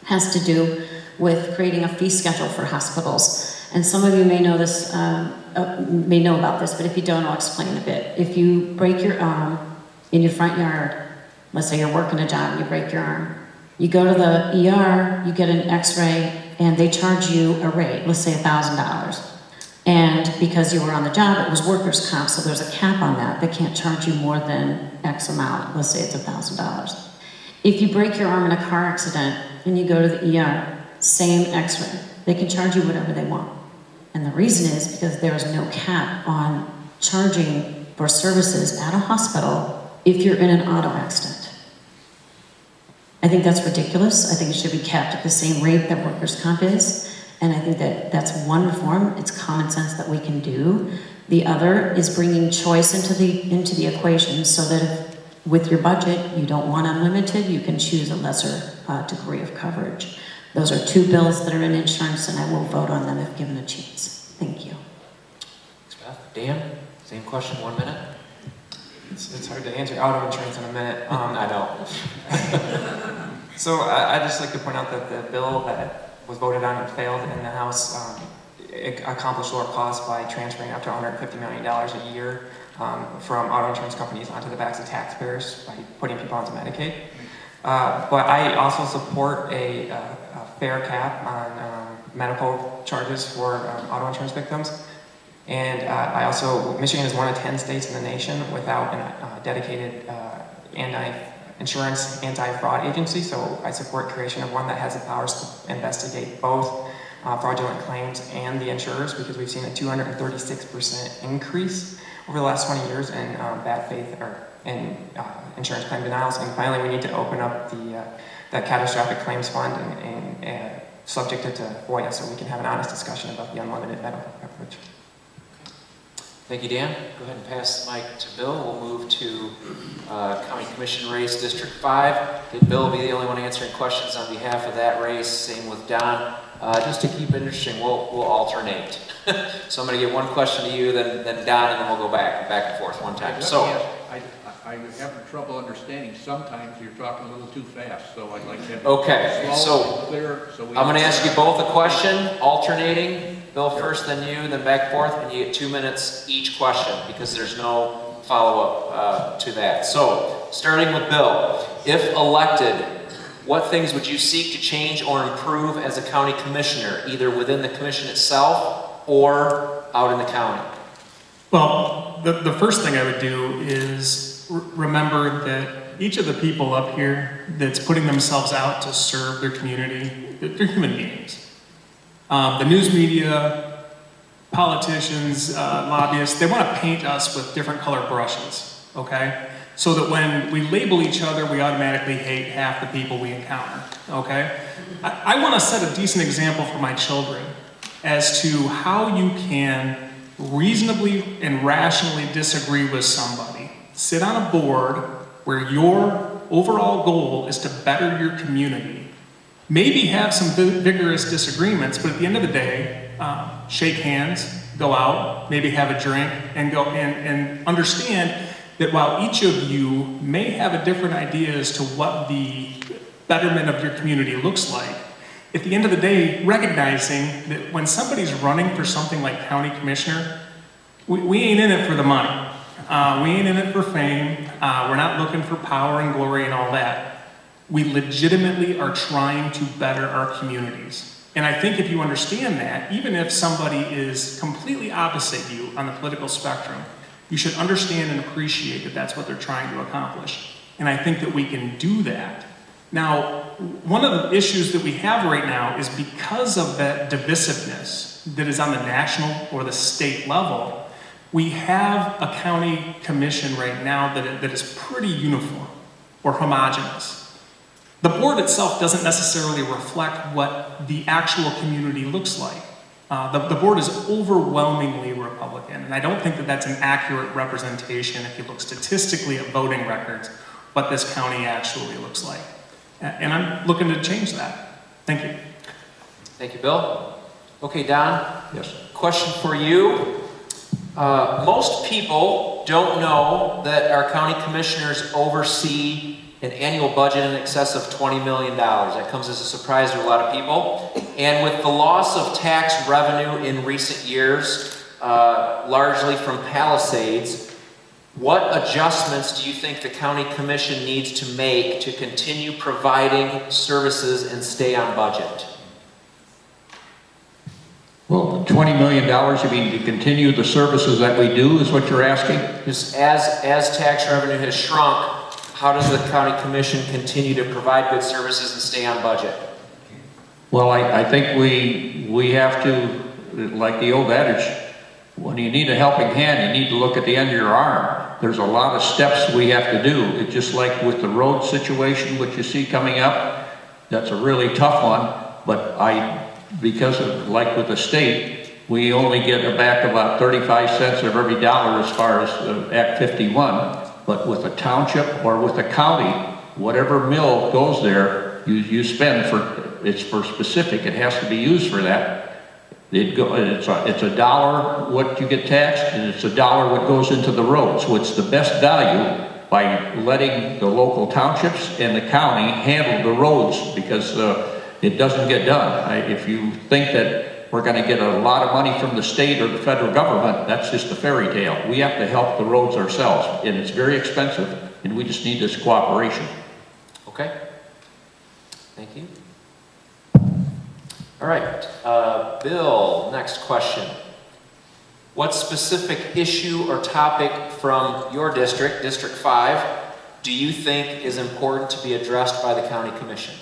has to do with creating a fee schedule for hospitals. And some of you may know this, may know about this, but if you don't, I'll explain a bit. If you break your arm in your front yard, let's say you're working a job and you break your arm, you go to the ER, you get an x-ray, and they charge you a rate, let's say $1,000. And because you were on the job, it was workers' comp, so there's a cap on that. They can't charge you more than X amount, let's say it's $1,000. If you break your arm in a car accident and you go to the ER, same x-ray, they can charge you whatever they want. And the reason is because there's no cap on charging for services at a hospital if you're in an auto accident. I think that's ridiculous. I think it should be capped at the same rate that workers' comp is. And I think that that's one reform. It's common sense that we can do. The other is bringing choice into the equation so that if, with your budget, you don't want unlimited, you can choose a lesser degree of coverage. Those are 2 bills that are in insurance, and I will vote on them if given a chance. Thank you. Thanks, Beth. Dan, same question, 1 minute. It's hard to answer auto insurance in a minute. I know. So I'd just like to point out that the bill that was voted on and failed in the House it accomplished lower costs by transferring up to $150 million a year from auto insurance companies onto the backs of taxpayers by putting people onto Medicaid. But I also support a fair cap on medical charges for auto insurance victims. And Michigan is one of 10 states in the nation without a dedicated insurance anti-fraud agency, so I support creation of one that has the powers to investigate both fraudulent claims and the insurers, because we've seen a 236% increase over the last 20 years in bad faith or in insurance claim denials. And finally, we need to open up the catastrophic claims fund and subject it to FOIA so we can have an honest discussion about the unlimited medical coverage. Thank you, Dan. Go ahead and pass the mic to Bill. We'll move to County Commission race, District 5. Bill will be the only one answering questions on behalf of that race. Same with Don. Just to keep it interesting, we'll alternate. So I'm going to give one question to you, then Don, and then we'll go back and forth one time. So I have trouble understanding. Sometimes you're talking a little too fast, so I'd like to have okay, slow and clear. So I'm going to ask you both a question, alternating. Bill first, then you, then back and forth, and you get 2 minutes each question because there's no follow-up to that. So, starting with Bill, if elected, what things would you seek to change or improve as a county commissioner, either within the commission itself or out in the county? Well, the first thing I would do is remember that each of the people up here that's putting themselves out to serve their community, they're human beings. The news media, politicians, lobbyists, they want to paint us with different colored brushes, okay? So that when we label each other, we automatically hate half the people we encounter, okay? I want to set a decent example for my children as to how you can reasonably and rationally disagree with somebody. Sit on a board where your overall goal is to better your community. Maybe have some vigorous disagreements, but at the end of the day, shake hands, go out, maybe have a drink, and go and understand that while each of you may have a different idea as to what the betterment of your community looks like, at the end of the day, recognizing that when somebody's running for something like county commissioner, we ain't in it for the money. We ain't in it for fame. We're not looking for power and glory and all that. We legitimately are trying to better our communities. And I think if you understand that, even if somebody is completely opposite you on the political spectrum, you should understand and appreciate that that's what they're trying to accomplish. And I think that we can do that. Now, one of the issues that we have right now is because of that divisiveness that is on the national or the state level, we have a county commission right now that is pretty uniform or homogeneous. The board itself doesn't necessarily reflect what the actual community looks like. The board is overwhelmingly Republican, and I don't think that that's an accurate representation if you look statistically at voting records, what this county actually looks like. And I'm looking to change that. Thank you. Thank you, Bill. Okay, Don. Yes. Question for you. Most people don't know that our county commissioners oversee an annual budget in excess of $20 million. That comes as a surprise to a lot of people. And with the loss of tax revenue in recent years, largely from Palisades, what adjustments do you think the county commission needs to make to continue providing services and stay on budget? Well, $20 million, you mean to continue the services that we do is what you're asking? Just as tax revenue has shrunk, how does the county commission continue to provide good services and stay on budget? Well, I think we have to, like the old adage, when you need a helping hand, you need to look at the end of your arm. There's a lot of steps we have to do. It's just like with the road situation, which you see coming up, that's a really tough one, but because of, like with the state, we only get back about 35 cents of every dollar as far as Act 51. But with a township or with a county, whatever mill goes there, you spend it's for specific. It has to be used for that. It's a dollar what you get taxed, and it's a dollar what goes into the road. So it's the best value by letting the local townships and the county handle the roads because it doesn't get done. If you think that we're going to get a lot of money from the state or the federal government, that's just a fairy tale. We have to help the roads ourselves, and it's very expensive, and we just need this cooperation. Okay. Thank you. All right. Bill, next question. What specific issue or topic from your district, District 5, do you think is important to be addressed by the county commission?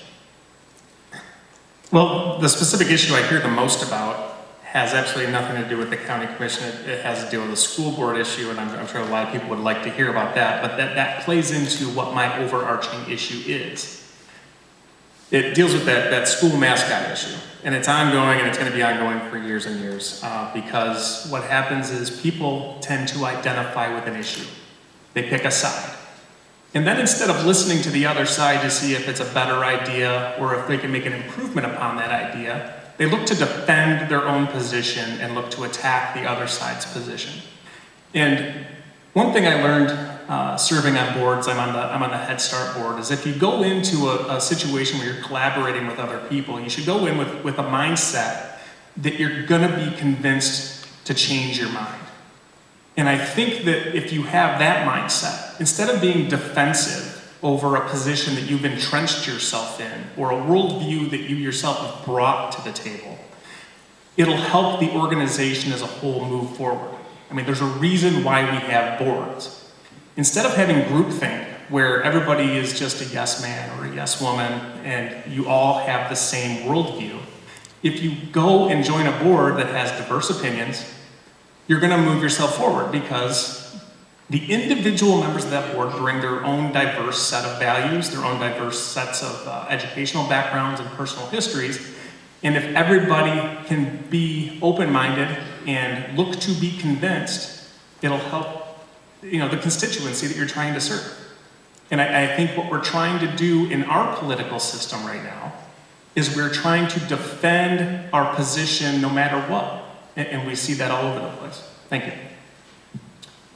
Well, the specific issue I hear the most about has absolutely nothing to do with the county commission. It has to do with the school board issue, and I'm sure a lot of people would like to hear about that, but that plays into what my overarching issue is. It deals with that school mascot issue, and it's ongoing, and it's going to be ongoing for years and years, because what happens is people tend to identify with an issue. They pick a side. And then instead of listening to the other side to see if it's a better idea or if they can make an improvement upon that idea, they look to defend their own position and look to attack the other side's position. And one thing I learned serving on boards, I'm on the Head Start board, is if you go into a situation where you're collaborating with other people, you should go in with a mindset that you're gonna be convinced to change your mind. And I think that if you have that mindset, instead of being defensive over a position that you've entrenched yourself in, or a worldview that you yourself have brought to the table, it'll help the organization as a whole move forward. I mean, there's a reason why we have boards. Instead of having groupthink, where everybody is just a yes man or a yes woman, and you all have the same worldview, if you go and join a board that has diverse opinions, you're going to move yourself forward, because the individual members of that board bring their own diverse set of values, their own diverse sets of educational backgrounds and personal histories. And if everybody can be open-minded and look to be convinced, it'll help, the constituency that you're trying to serve. And I think what we're trying to do in our political system right now is we're trying to defend our position no matter what. And we see that all over the place. Thank you.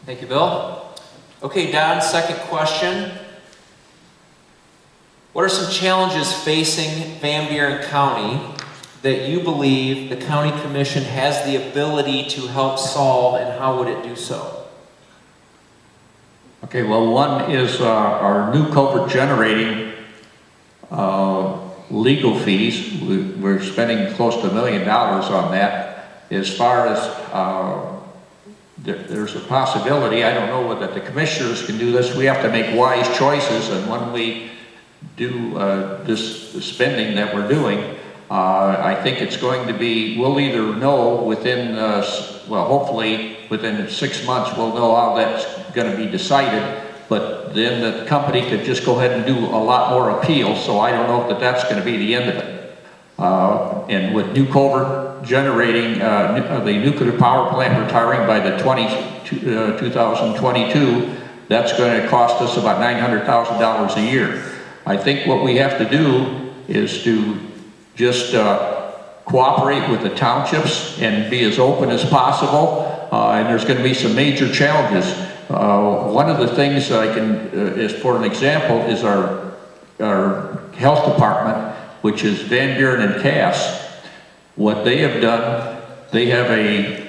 Thank you, Bill. Okay, Don, second question. What are some challenges facing Van Buren County that you believe the county commission has the ability to help solve, and how would it do so? Okay, well, one is our new culvert generating legal fees. We're spending close to $1 million on that. As far as there's a possibility, I don't know whether the commissioners can do this. We have to make wise choices, and when we do this spending that we're doing, I think it's going to be, we'll either know within, hopefully within 6 months, we'll know how that's going to be decided, but then the company could just go ahead and do a lot more appeals, so I don't know if that's going to be the end of it. And with new culvert generating, the nuclear power plant retiring by the 2022, that's going to cost us about $900,000 a year. I think what we have to do is to just cooperate with the townships and be as open as possible, and there's going to be some major challenges. One of the things I can, is for an example, is our health department, which is Van Buren and Cass. What they have done, they have a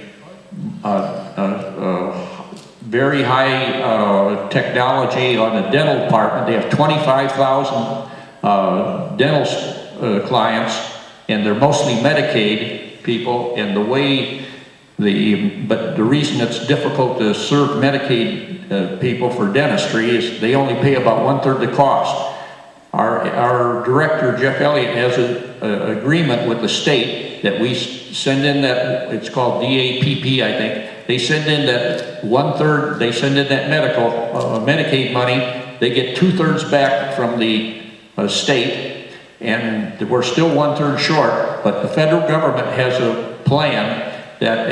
very high technology on the dental department. They have 25,000 dental clients, and they're mostly Medicaid people. And but the reason it's difficult to serve Medicaid people for dentistry is they only pay about 1/3 the cost. Our director, Jeff Elliott, has an agreement with the state that we send in that, it's called DAPP, I think. They send in that 1/3, they send in that Medicaid money. They get 2/3 back from the state, and we're still 1/3 short, but the federal government has a plan that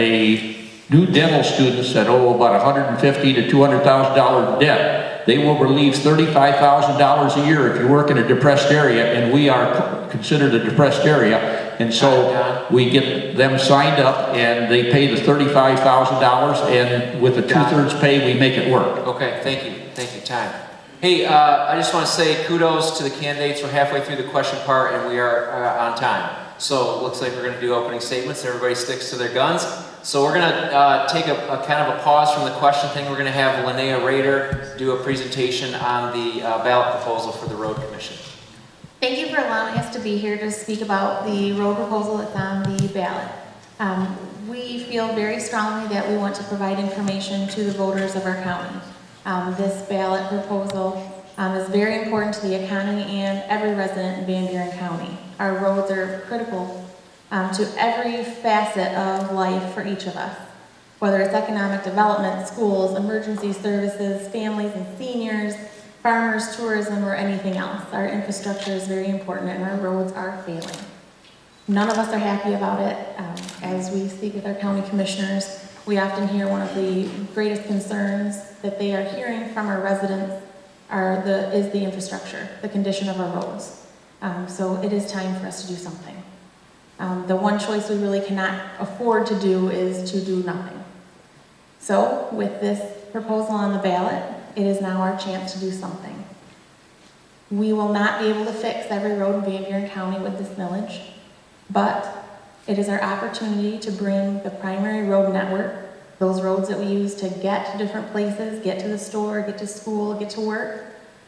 new dental students that owe about $150,000 to $200,000 debt, they will relieve $35,000 a year if you work in a depressed area, and we are considered a depressed area. And so we get them signed up, and they pay the $35,000, and with the 2/3 pay, we make it work. Okay, thank you, time. Hey, I just want to say kudos to the candidates. We're halfway through the question part, and we are on time. So it looks like we're going to do opening statements. Everybody sticks to their guns. So we're going to take a kind of a pause from the question thing. We're going to have Linnea Rader do a presentation on the ballot proposal for the Road Commission. Thank you for allowing us to be here to speak about the road proposal that's on the ballot. We feel very strongly that we want to provide information to the voters of our county. This ballot proposal is very important to the economy and every resident in Van Buren County. Our roads are critical to every facet of life for each of us, whether it's economic development, schools, emergency services, families and seniors, farmers, tourism, or anything else. Our infrastructure is very important and our roads are failing. None of us are happy about it. As we speak with our county commissioners, we often hear one of the greatest concerns that they are hearing from our residents is the infrastructure, the condition of our roads. So it is time for us to do something. The one choice we really cannot afford to do is to do nothing. So with this proposal on the ballot, it is now our chance to do something. We will not be able to fix every road in Van Buren County with this millage, but it is our opportunity to bring the primary road network, those roads that we use to get to different places, get to the store, get to school, get to work,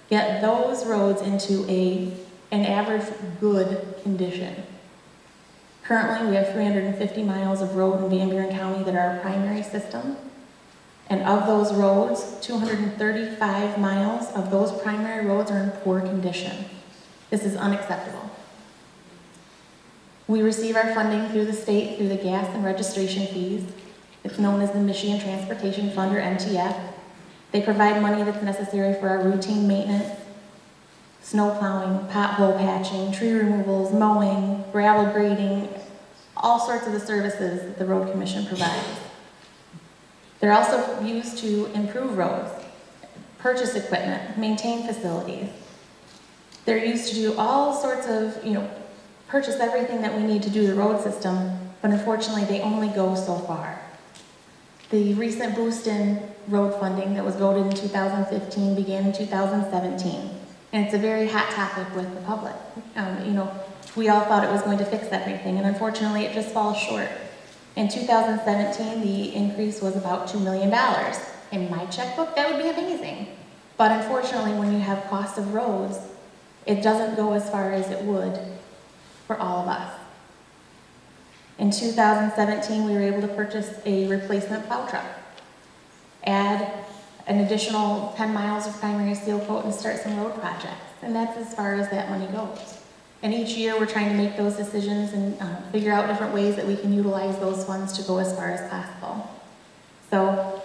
get those roads into an average good condition. Currently, we have 350 miles of road in Van Buren County that are our primary system. And of those roads, 235 miles of those primary roads are in poor condition. This is unacceptable. We receive our funding through the state through the gas and registration fees. It's known as the Michigan Transportation Fund, or MTF. They provide money that's necessary for our routine maintenance, snow plowing, pothole patching, tree removals, mowing, gravel grading, all sorts of the services that the Road Commission provides. They're also used to improve roads, purchase equipment, maintain facilities. They're used to do all sorts of, purchase everything that we need to do the road system, but unfortunately they only go so far. The recent boost in road funding that was voted in 2015 began in 2017, and it's a very hot topic with the public. We all thought it was going to fix everything, and unfortunately it just falls short. In 2017, the increase was about $2 million. In my checkbook, that would be amazing. But unfortunately, when you have cost of roads, it doesn't go as far as it would for all of us. In 2017, we were able to purchase a replacement plow truck, add an additional 10 miles of primary seal coat, and start some road projects. And that's as far as that money goes. And each year we're trying to make those decisions and figure out different ways that we can utilize those funds to go as far as possible. So,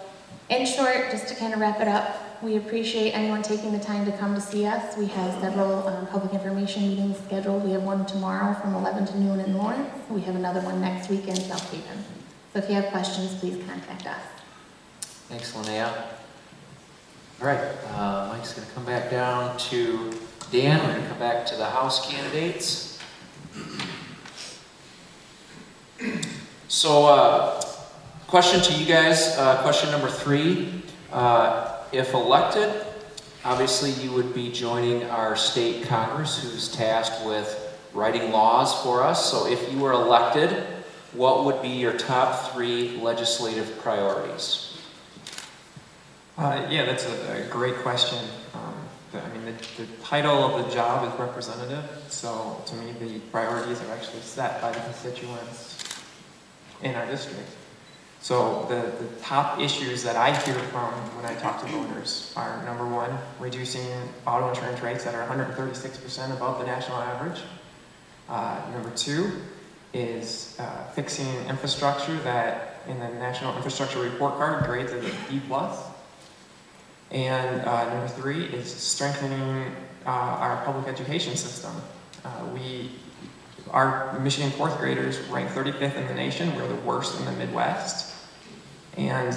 in short, just to kind of wrap it up, we appreciate anyone taking the time to come to see us. We have several public information meetings scheduled. We have one tomorrow from 11 to noon in Lawrence. We have another one next week in South Haven. So if you have questions, please contact us. Thanks, Linnea. All right, Mike's going to come back down to Dan. We're going to come back to the House candidates. So, question to you guys, question number 3. If elected, obviously you would be joining our state Congress, who's tasked with writing laws for us. So if you were elected, what would be your top 3 legislative priorities? Yeah, that's a great question. The title of the job is representative, so to me the priorities are actually set by the constituents in our district. So the top issues that I hear from when I talk to voters are, number 1, reducing auto insurance rates that are 136% above the national average. Number 2 is fixing infrastructure that in the National Infrastructure Report Card grades as a D+. And number 3 is strengthening our public education system. Our Michigan 4th graders rank 35th in the nation. We're the worst in the Midwest. And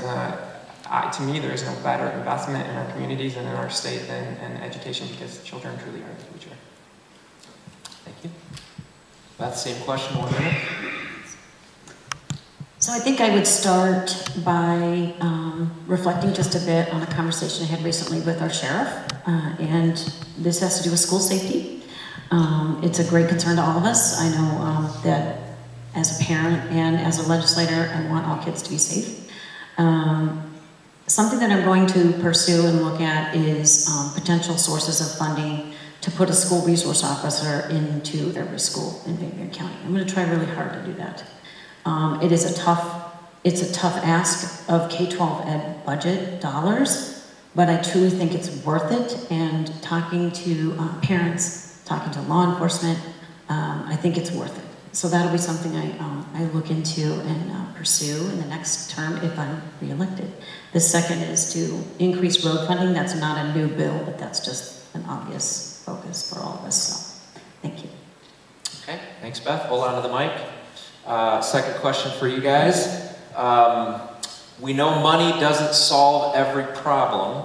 to me, there is no better investment in our communities and in our state than education, because children truly are the future. Thank you. Beth, same question, 1 minute. So I think I would start by reflecting just a bit on a conversation I had recently with our sheriff, and this has to do with school safety. It's a great concern to all of us. I know that as a parent and as a legislator, I want all kids to be safe. Something that I'm going to pursue and look at is potential sources of funding to put a school resource officer into every school in Van Buren County. I'm going to try really hard to do that. It's a tough ask of K-12 ed budget dollars, but I truly think it's worth it. And talking to parents, talking to law enforcement, I think it's worth it. So that'll be something I look into and pursue in the next term if I'm reelected. The second is to increase road funding. That's not a new bill, but that's just an obvious focus for all of us. So, thank you. Okay, thanks, Beth. Hold on to the mic. Second question for you guys. We know money doesn't solve every problem,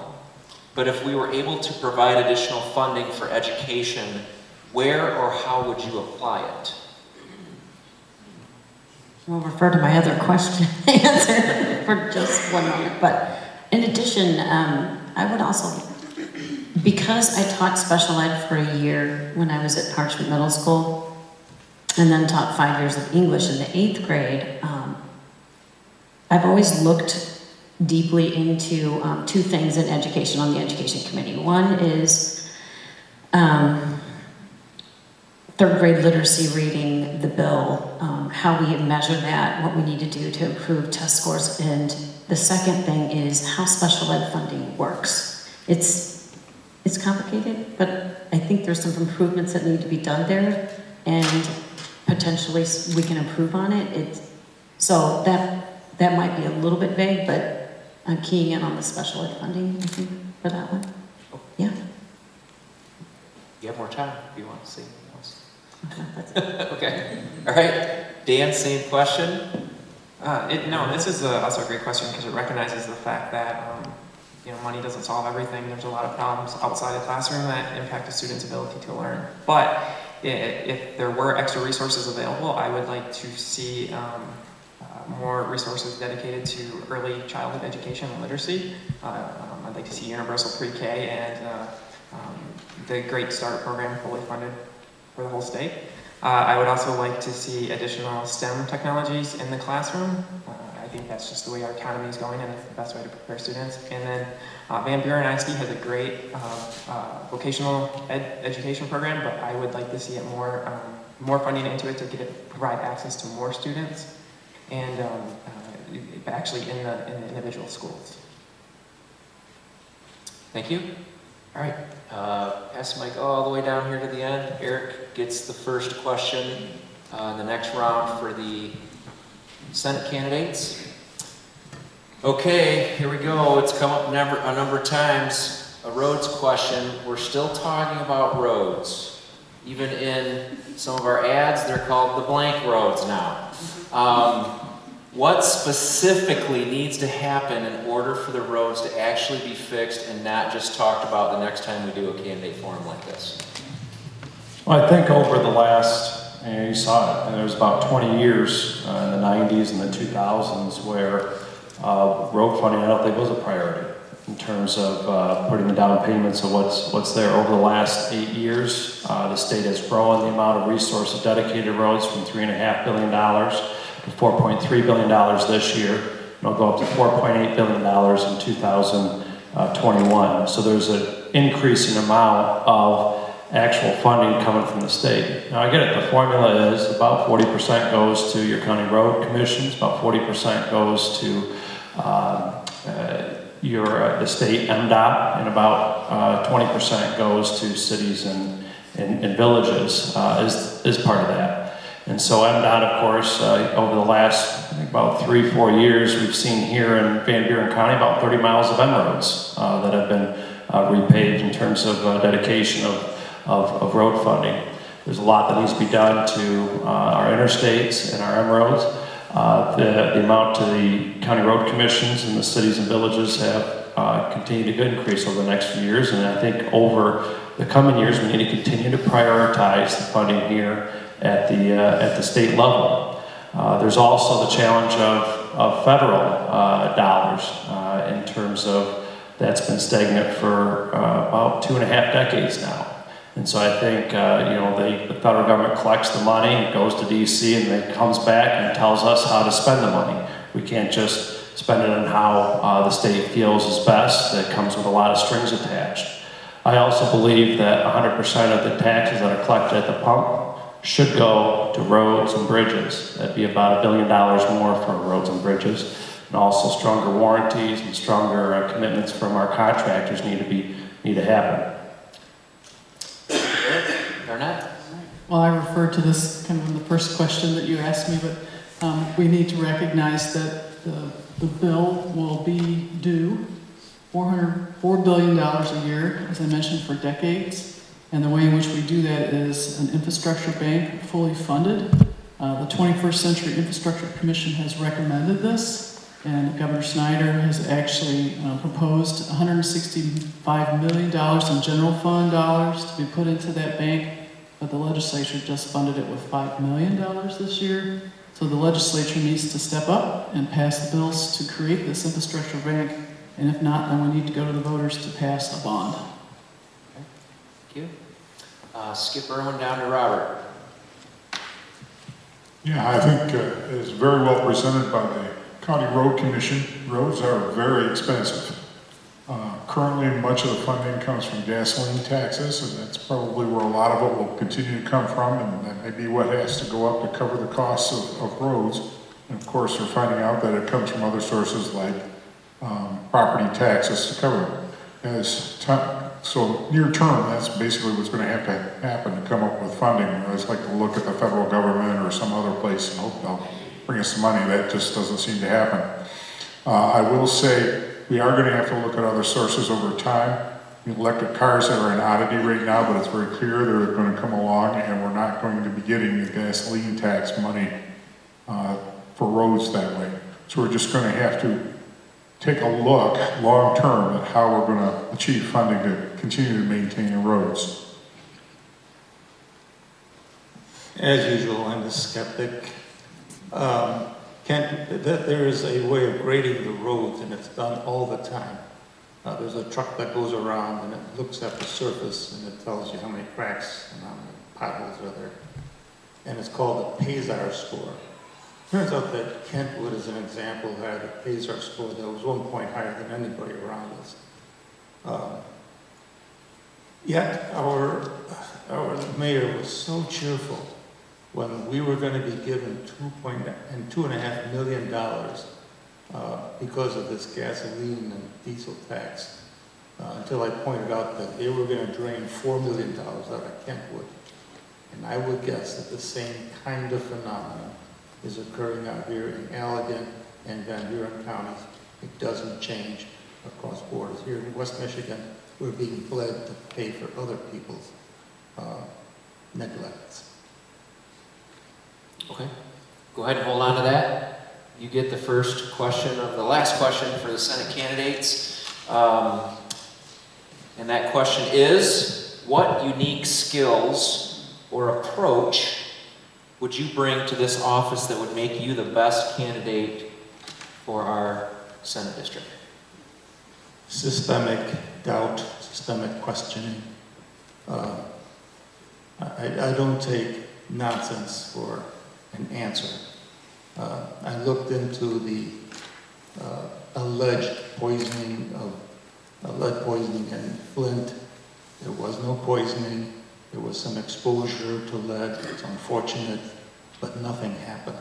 but if we were able to provide additional funding for education, where or how would you apply it? We'll refer to my other question answer for just one moment. But in addition, I would also, because I taught special ed for a year when I was at Parchment Middle School, and then taught 5 years of English in the 8th grade, I've always looked deeply into two things in education on the education committee. One is third grade literacy reading, the bill, how we measure that, what we need to do to improve test scores. And the second thing is how special ed funding works. It's complicated, but I think there's some improvements that need to be done there, and potentially we can improve on it. So that might be a little bit vague, but I'm keying in on the special ed funding, I think, for that one. Yeah. You have more time if you want to say anything else. Okay, that's it. Okay. All right. Dan, same question. No, this is also a great question because it recognizes the fact that money doesn't solve everything. There's a lot of problems outside the classroom that impact a student's ability to learn. But if there were extra resources available, I would like to see more resources dedicated to early childhood education and literacy. I'd like to see universal pre-K and the Great Start program fully funded for the whole state. I would also like to see additional STEM technologies in the classroom. I think that's just the way our economy is going, and it's the best way to prepare students. And then Van Buren ISD has a great vocational education program, but I would like to see it more funding into it to provide access to more students, and actually in the individual schools. Thank you. All right. Pass the mic all the way down here to the end. Eric gets the first question in the next round for the Senate candidates. Okay, here we go. It's come up a number of times. A roads question. We're still talking about roads. Even in some of our ads, they're called the blank roads now. What specifically needs to happen in order for the roads to actually be fixed and not just talked about the next time we do a candidate forum like this? Well, I think over the last, you saw it, and there was about 20 years in the 90s and the 2000s where road funding, I don't think, was a priority in terms of putting the down payments of what's there. Over the last 8 years, the state has grown the amount of resources dedicated to roads from $3.5 billion to $4.3 billion this year. It'll go up to $4.8 billion in 2021. So there's an increasing amount of actual funding coming from the state. Now I get it, the formula is about 40% goes to your county road commissions, about 40% goes to the state MDOT, and about 20% goes to cities and villages is part of that. And so MDOT, of course, over the last, I think about 3-4 years, we've seen here in Van Buren County about 30 miles of M roads that have been repaved in terms of dedication of road funding. There's a lot that needs to be done to our interstates and our M roads. The amount to the county road commissions and the cities and villages have continued to increase over the next few years, and I think over the coming years we need to continue to prioritize the funding here at the state level. There's also the challenge of federal dollars in terms of that's been stagnant for about 2.5 decades now. And so I think the federal government collects the money, it goes to DC, and then comes back and tells us how to spend the money. We can't just spend it on how the state feels is best. That comes with a lot of strings attached. I also believe that 100% of the taxes that are collected at the pump should go to roads and bridges. That'd be about $1 billion more for roads and bridges. and also stronger warranties and stronger commitments from our contractors need to happen. Garnett? Well, I referred to this kind of in the first question that you asked me, but we need to recognize that the bill will be due $4 billion a year, as I mentioned, for decades. And the way in which we do that is an infrastructure bank fully funded. The 21st Century Infrastructure Commission has recommended this, and Governor Snyder has actually proposed $165 million in general fund dollars to be put into that bank, but the legislature just funded it with $5 million this year. So the legislature needs to step up and pass the bills to create this infrastructure bank, and if not, then we need to go to the voters to pass a bond. Thank you. Skip Irwin down to Robert. Yeah, I think it's very well presented by the County Road Commission. Roads are very expensive. Currently, much of the funding comes from gasoline taxes, and that's probably where a lot of it will continue to come from, and that may be what has to go up to cover the costs of roads. And of course, we're finding out that it comes from other sources like property taxes to cover it. So near term, that's basically what's going to have to happen to come up with funding. I always like to look at the federal government or some other place and hope they'll bring us some money. That just doesn't seem to happen. I will say we are going to have to look at other sources over time. Electric cars are an oddity right now, but it's very clear they're going to come along, and we're not going to be getting the gasoline tax money for roads that way. So we're just going to have to take a look long term at how we're going to achieve funding to continue to maintain the roads. As usual, I'm a skeptic. There is a way of grading the roads, and it's done all the time. There's a truck that goes around and it looks at the surface and it tells you how many cracks and how many potholes are there. And it's called the PASAR score. Turns out that Kentwood, as an example, had a PASAR score that was 1 point higher than anybody around us. Yet our mayor was so cheerful when we were going to be given $2.5 million because of this gasoline and diesel tax, until I pointed out that they were going to drain $4 million out of Kentwood. And I would guess that the same kind of phenomenon is occurring out here in Allegan and Van Buren counties. It doesn't change across borders. Here in West Michigan, we're being led to pay for other people's neglects. Okay, go ahead and hold on to that. You get the first question of the last question for the Senate candidates. And that question is, what unique skills or approach would you bring to this office that would make you the best candidate for our Senate district? Systemic doubt, systemic questioning. I don't take nonsense for an answer. I looked into the alleged poisoning of lead poisoning in Flint. There was no poisoning. There was some exposure to lead. It's unfortunate, but nothing happened.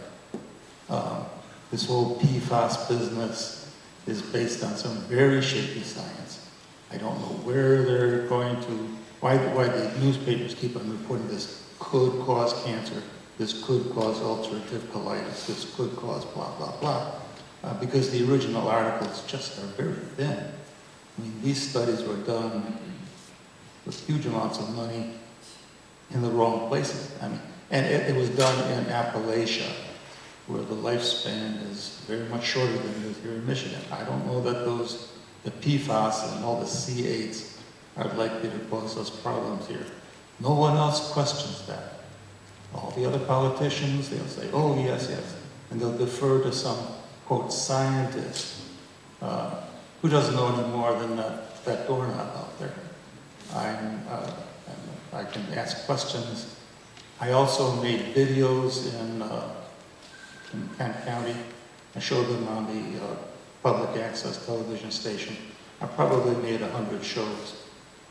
This whole PFAS business is based on some very shaky science. I don't know where they're going to, why the newspapers keep on reporting this could cause cancer, this could cause ulcerative colitis, this could cause blah, blah, blah. Because the original articles just are very thin. I mean, these studies were done with huge amounts of money in the wrong places. I mean, and it was done in Appalachia, where the lifespan is very much shorter than it is here in Michigan. I don't know that the PFAS and all the C8s are likely to cause us problems here. No one else questions that. All the other politicians, they'll say, oh, yes, yes. And they'll defer to some, quote, scientist who doesn't know any more than that doorknob out there. I can ask questions. I also made videos in Kent County. I showed them on the public access television station. I probably made 100 shows.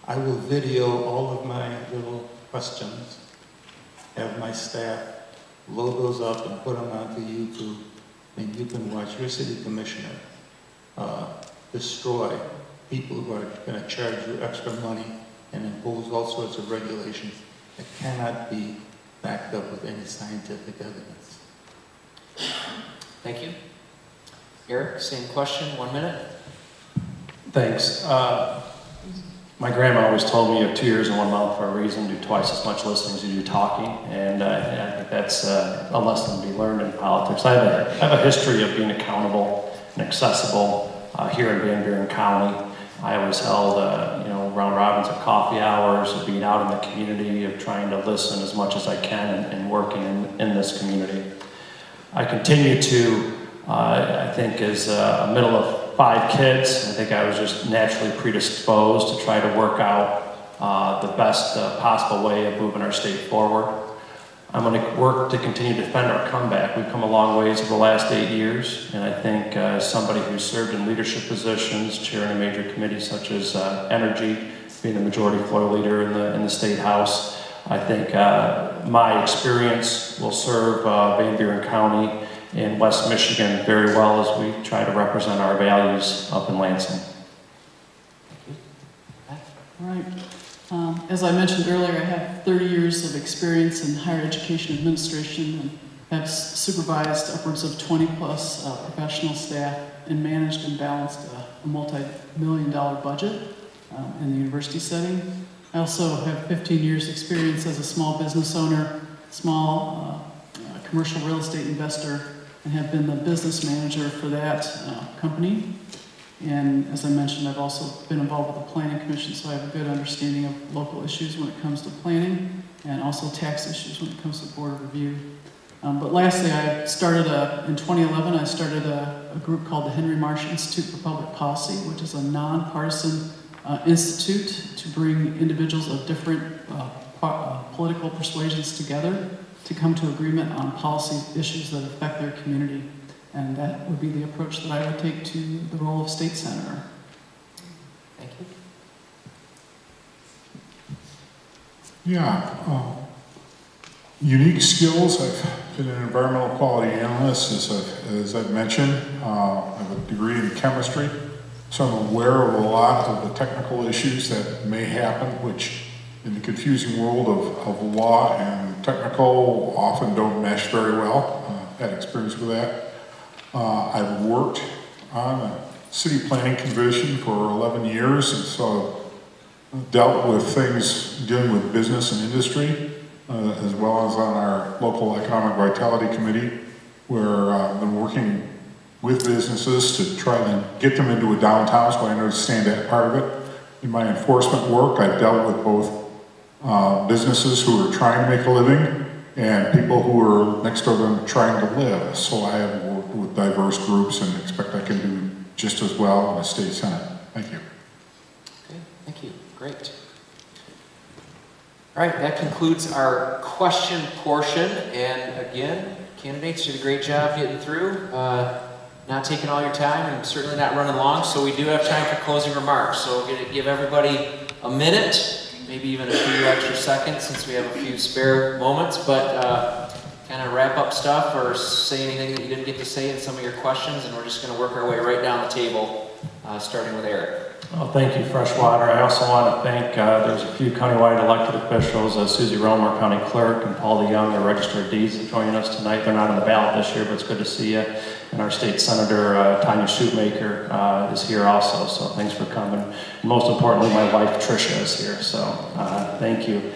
I will video all of my little questions, have my staff load those up and put them onto YouTube, and you can watch your city commissioner destroy people who are going to charge you extra money and impose all sorts of regulations that cannot be backed up with any scientific evidence. Thank you. Eric, same question, 1 minute. Thanks. My grandma always told me you have 2 years and 1 mouth for a reason, do twice as much listening as you do talking, and I think that's a lesson to be learned in politics. I have a history of being accountable and accessible here in Van Buren County. I always held, round robins of coffee hours, of being out in the community, of trying to listen as much as I can and working in this community. I continue to, I think as a middle of 5 kids, I think I was just naturally predisposed to try to work out the best possible way of moving our state forward. I'm going to work to continue to defend our comeback. We've come a long ways over the last 8 years, and I think as somebody who's served in leadership positions, chairing a major committee such as energy, being the majority floor leader in the State House, I think my experience will serve Van Buren County in West Michigan very well as we try to represent our values up in Lansing. All right. As I mentioned earlier, I have 30 years of experience in higher education administration and have supervised upwards of 20-plus professional staff and managed and balanced a multi-million-dollar budget in the university setting. I also have 15 years experience as a small business owner, small commercial real estate investor, and have been the business manager for that company. And as I mentioned, I've also been involved with the Planning Commission, so I have a good understanding of local issues when it comes to planning, and also tax issues when it comes to board review. But lastly, I started in 2011, I started a group called the Henry Marsh Institute for Public Policy, which is a nonpartisan institute to bring individuals of different political persuasions together to come to agreement on policy issues that affect their community. And that would be the approach that I would take to the role of state senator. Thank you. Yeah, unique skills. I've been an environmental quality analyst, as I've mentioned. I have a degree in chemistry, so I'm aware of a lot of the technical issues that may happen, which in the confusing world of law and technical often don't mesh very well. Had experience with that. I've worked on a city planning commission for 11 years, and so dealt with things dealing with business and industry, as well as on our local economic vitality committee, where I've been working with businesses to try and get them into a downtown, so I understand that part of it. In my enforcement work, I've dealt with both businesses who are trying to make a living and people who are next door to them trying to live. So I have worked with diverse groups and expect I can do just as well in the state senate. Thank you. Okay, thank you. Great. All right, that concludes our question portion. And again, candidates did a great job getting through, not taking all your time and certainly not running long. So we do have time for closing remarks. So we're going to give everybody a minute, maybe even a few extra seconds since we have a few spare moments, but kind of wrap up stuff or say anything that you didn't get to say in some of your questions, and we're just going to work our way right down the table, starting with Eric. Well, thank you, Freshwater. I also want to thank, there's a few countywide elected officials, Susie Romer, County Clerk, and Paul DeYoung, the Register of Deeds, that joined us tonight. They're not on the ballot this year, but it's good to see you. And our State Senator, Tanya Shoemaker, is here also, so thanks for coming. And most importantly, my wife, Tricia, is here, so thank you.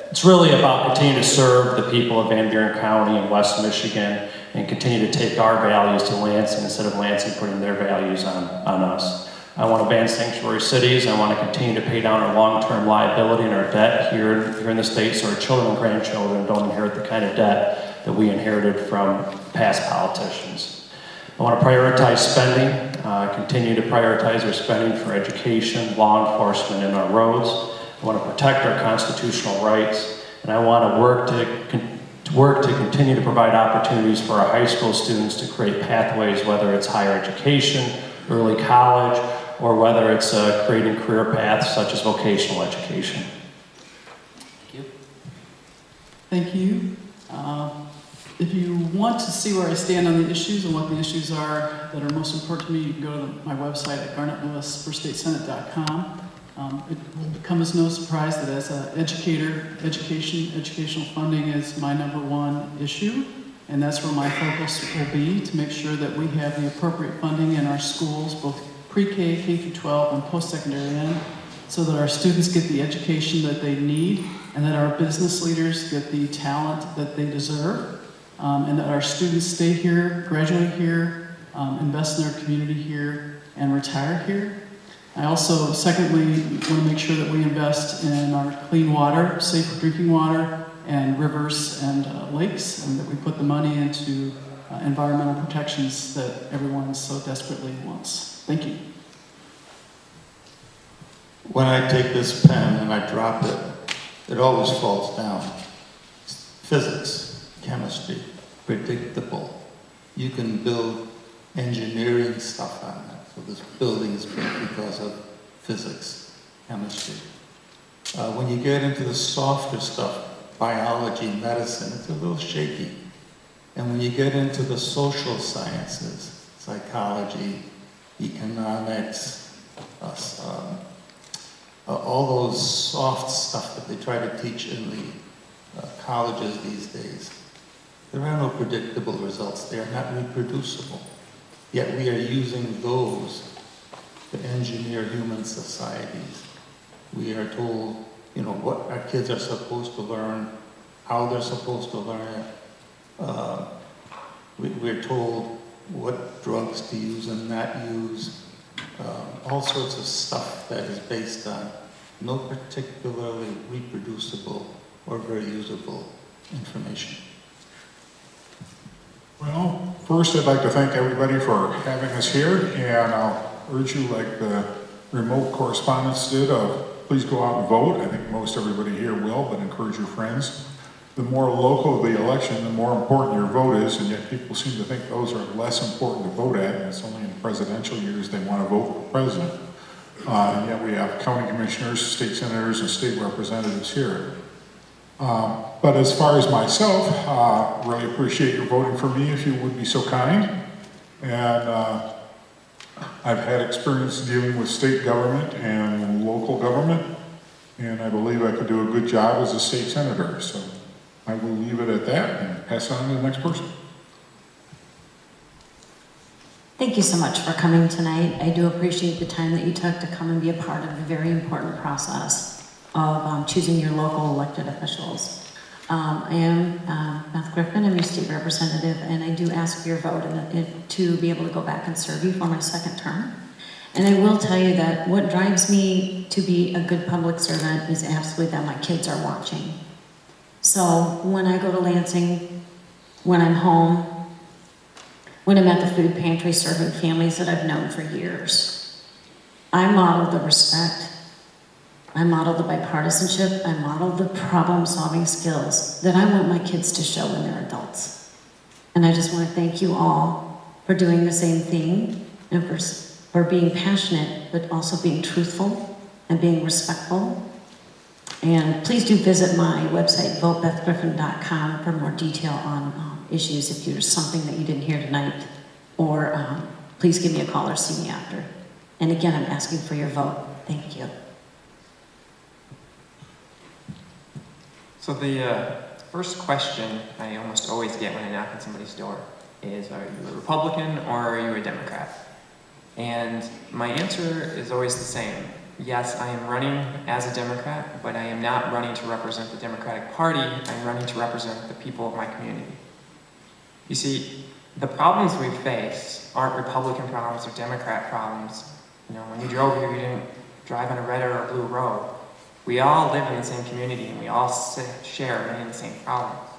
It's really about continuing to serve the people of Van Buren County and West Michigan and continue to take our values to Lansing instead of Lansing putting their values on us. I want to ban sanctuary cities. I want to continue to pay down our long-term liability and our debt here in the state so our children and grandchildren don't inherit the kind of debt that we inherited from past politicians. I want to prioritize spending, continue to prioritize our spending for education, law enforcement, and our roads. I want to protect our constitutional rights, and I want to work to continue to provide opportunities for our high school students to create pathways, whether it's higher education, early college, or whether it's creating career paths such as vocational education. Thank you. Thank you. If you want to see where I stand on the issues and what the issues are that are most important to me, you can go to my website at garnetlewisforstatesenate.com. It will come as no surprise that as an educator, educational funding is my number one issue, and that's where my focus will be, to make sure that we have the appropriate funding in our schools, both pre-K, K through 12, and post-secondary end, so that our students get the education that they need, and that our business leaders get the talent that they deserve, and that our students stay here, graduate here, invest in their community here, and retire here. I also, secondly, want to make sure that we invest in our clean water, safe drinking water, and rivers and lakes, and that we put the money into environmental protections that everyone so desperately wants. Thank you. When I take this pen and I drop it, it always falls down. Physics, chemistry, predictable. You can build engineering stuff on that. So this building is built because of physics, chemistry. When you get into the softer stuff, biology, medicine, it's a little shaky. And when you get into the social sciences, psychology, economics, all those soft stuff that they try to teach in the colleges these days, there are no predictable results. They are not reproducible. Yet we are using those to engineer human societies. We are told, what our kids are supposed to learn, how they're supposed to learn it. We're told what drugs to use and not use. All sorts of stuff that is based on no particularly reproducible or very usable information. Well, first I'd like to thank everybody for having us here, and I'll urge you, like the remote correspondents did, please go out and vote. I think most everybody here will, but encourage your friends. The more local the election, the more important your vote is, and yet people seem to think those are less important to vote at, and it's only in presidential years they want to vote for president. And yet we have county commissioners, state senators, and state representatives here. But as far as myself, really appreciate your voting for me if you would be so kind. And I've had experience dealing with state government and local government, and I believe I could do a good job as a state senator. So I will leave it at that and pass it on to the next person. Thank you so much for coming tonight. I do appreciate the time that you took to come and be a part of the very important process of choosing your local elected officials. I am Beth Griffin, I'm your state representative, and I do ask for your vote to be able to go back and serve you for my second term. And I will tell you that what drives me to be a good public servant is absolutely that my kids are watching. So when I go to Lansing, when I'm home, when I'm at the food pantry serving families that I've known for years, I model the respect, I model the bipartisanship, I model the problem-solving skills that I want my kids to show when they're adults. And I just want to thank you all for doing the same thing and for being passionate, but also being truthful and being respectful. And please do visit my website, votebethgriffin.com, for more detail on issues if there's something that you didn't hear tonight, or please give me a call or see me after. And again, I'm asking for your vote. Thank you. So the first question I almost always get when I knock on somebody's door is, are you a Republican or are you a Democrat? And my answer is always the same. Yes, I am running as a Democrat, but I am not running to represent the Democratic Party. I'm running to represent the people of my community. You see, the problems we face aren't Republican problems or Democrat problems. When you drove here, you didn't drive on a red or a blue road. We all live in the same community, and we all share many of the same problems.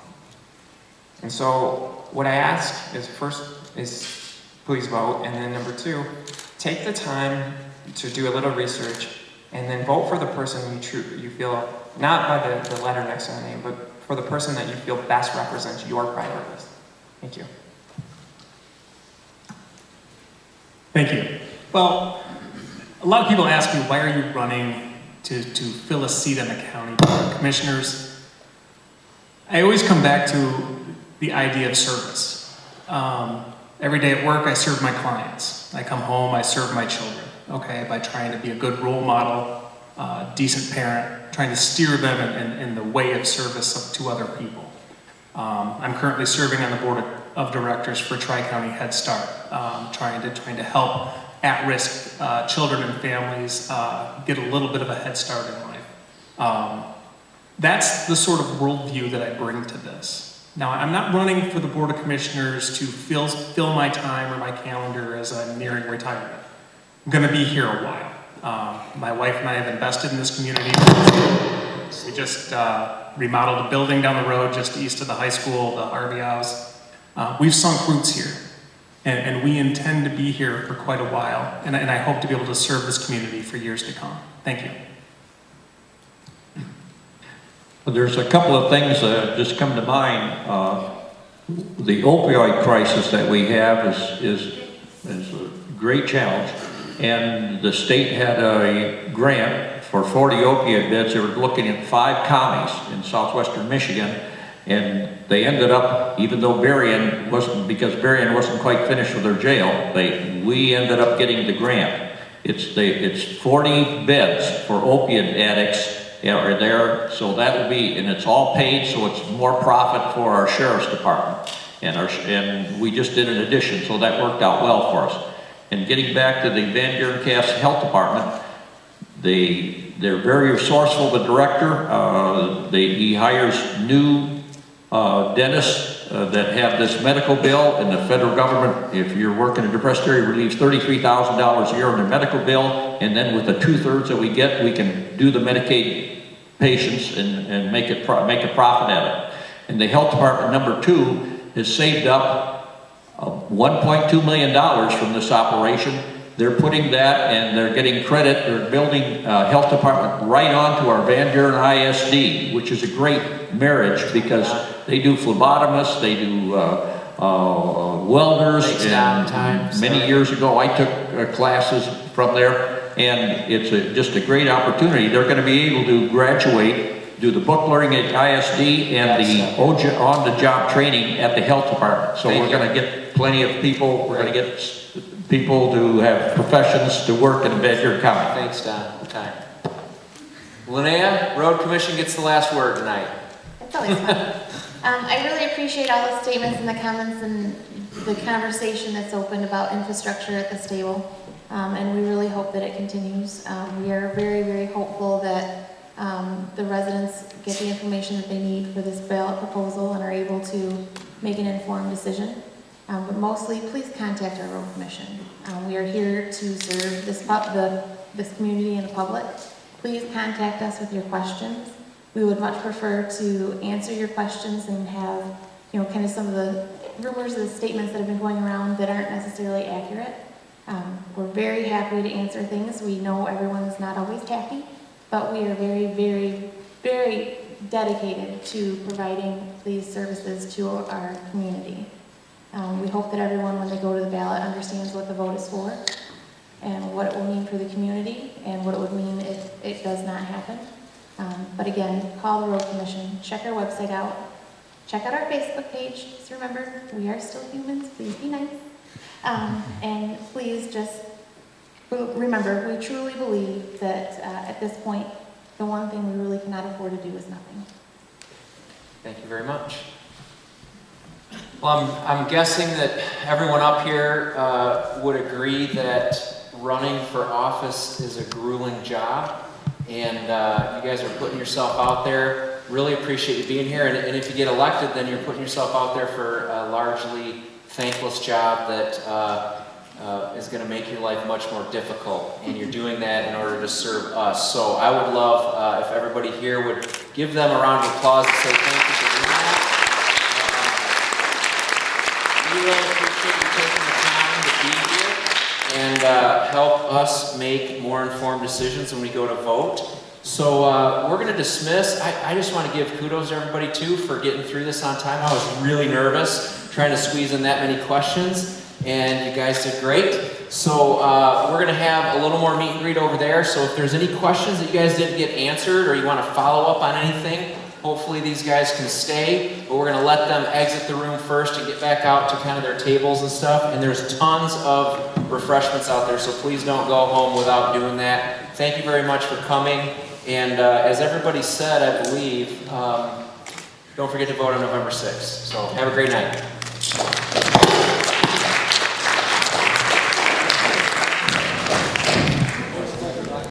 And so what I ask is, first is please vote, and then number two, take the time to do a little research, and then vote for the person you feel, not by the letter next to the name, but for the person that you feel best represents your priorities. Thank you. Thank you. Well, a lot of people ask me, why are you running to fill a seat on the county board of commissioners? I always come back to the idea of service. Every day at work, I serve my clients. I come home, I serve my children, okay, by trying to be a good role model, decent parent, trying to steer them in the way of service to other people. I'm currently serving on the board of directors for Tri-County Head Start, trying to help at-risk children and families get a little bit of a head start in life. That's the sort of worldview that I bring to this. Now, I'm not running for the Board of Commissioners to fill my time or my calendar as I'm nearing retirement. I'm going to be here a while. My wife and I have invested in this community. We just remodeled a building down the road just east of the high school, the Harvey House. We've sunk roots here, and we intend to be here for quite a while, and I hope to be able to serve this community for years to come. Thank you. There's a couple of things that just come to mind. The opioid crisis that we have is a great challenge, and the state had a grant for 40 opioid beds. They were looking at 5 counties in southwestern Michigan, and they ended up, even though Berrien wasn't quite finished with their jail, we ended up getting the grant. It's 40 beds for opiate addicts are there, so that will be, and it's all paid, so it's more profit for our sheriff's department, and we just did an addition, so that worked out well for us. And getting back to the Van Buren Cass Health Department, they're very resourceful. The director, he hires new dentists that have this medical bill, and the federal government, if you're working in a depressed area, relieves $33,000 a year on their medical bill, and then with the 2/3 that we get, we can do the Medicaid patients and make a profit at it. And the health department, number 2, has saved up $1.2 million from this operation. They're putting that, and they're getting credit. They're building a health department right onto our Van Buren ISD, which is a great marriage because they do phlebotomists, they do welders. And many years ago, I took classes from there, and it's just a great opportunity. They're going to be able to graduate, do the book learning at ISD and the on-the-job training at the health department. So we're going to get plenty of people. We're going to get people to have professions to work in Van Buren County. Thanks, Don. Time. Linnea, Road Commission gets the last word tonight. It's always fun. I really appreciate all the statements and the comments and the conversation that's opened about infrastructure at the stable. And we really hope that it continues. We are very, very hopeful that the residents get the information that they need for this ballot proposal and are able to make an informed decision. But mostly, please contact our road commission. We are here to serve this community and the public. Please contact us with your questions. We would much prefer to answer your questions and have, kind of some of the rumors or the statements that have been going around that aren't necessarily accurate. We're very happy to answer things. We know everyone's not always happy, but we are very, very, very dedicated to providing these services to our community. We hope that everyone, when they go to the ballot, understands what the vote is for and what it will mean for the community and what it would mean if it does not happen. But again, call the road commission, check our website out, check out our Facebook page. Just remember, we are still humans. Please be nice. And please just remember, we truly believe that at this point, the one thing we really cannot afford to do is nothing. Thank you very much. Well, I'm guessing that everyone up here would agree that running for office is a grueling job, and you guys are putting yourself out there. Really appreciate you being here, and if you get elected, then you're putting yourself out there for a largely thankless job that is going to make your life much more difficult, and you're doing that in order to serve us. So I would love if everybody here would give them a round of applause and say thank you for doing that. We really appreciate you taking the time to be here and help us make more informed decisions when we go to vote. So we're going to dismiss. I just want to give kudos to everybody too for getting through this on time. I was really nervous trying to squeeze in that many questions, and you guys did great. So we're going to have a little more meet and greet over there. So if there's any questions that you guys didn't get answered or you want to follow up on anything, Hopefully these guys can stay, but we're going to let them exit the room first and get back out to kind of their tables and stuff. And there's tons of refreshments out there, so please don't go home without doing that. Thank you very much for coming. And as everybody said, I believe, don't forget to vote on November 6th. So have a great night.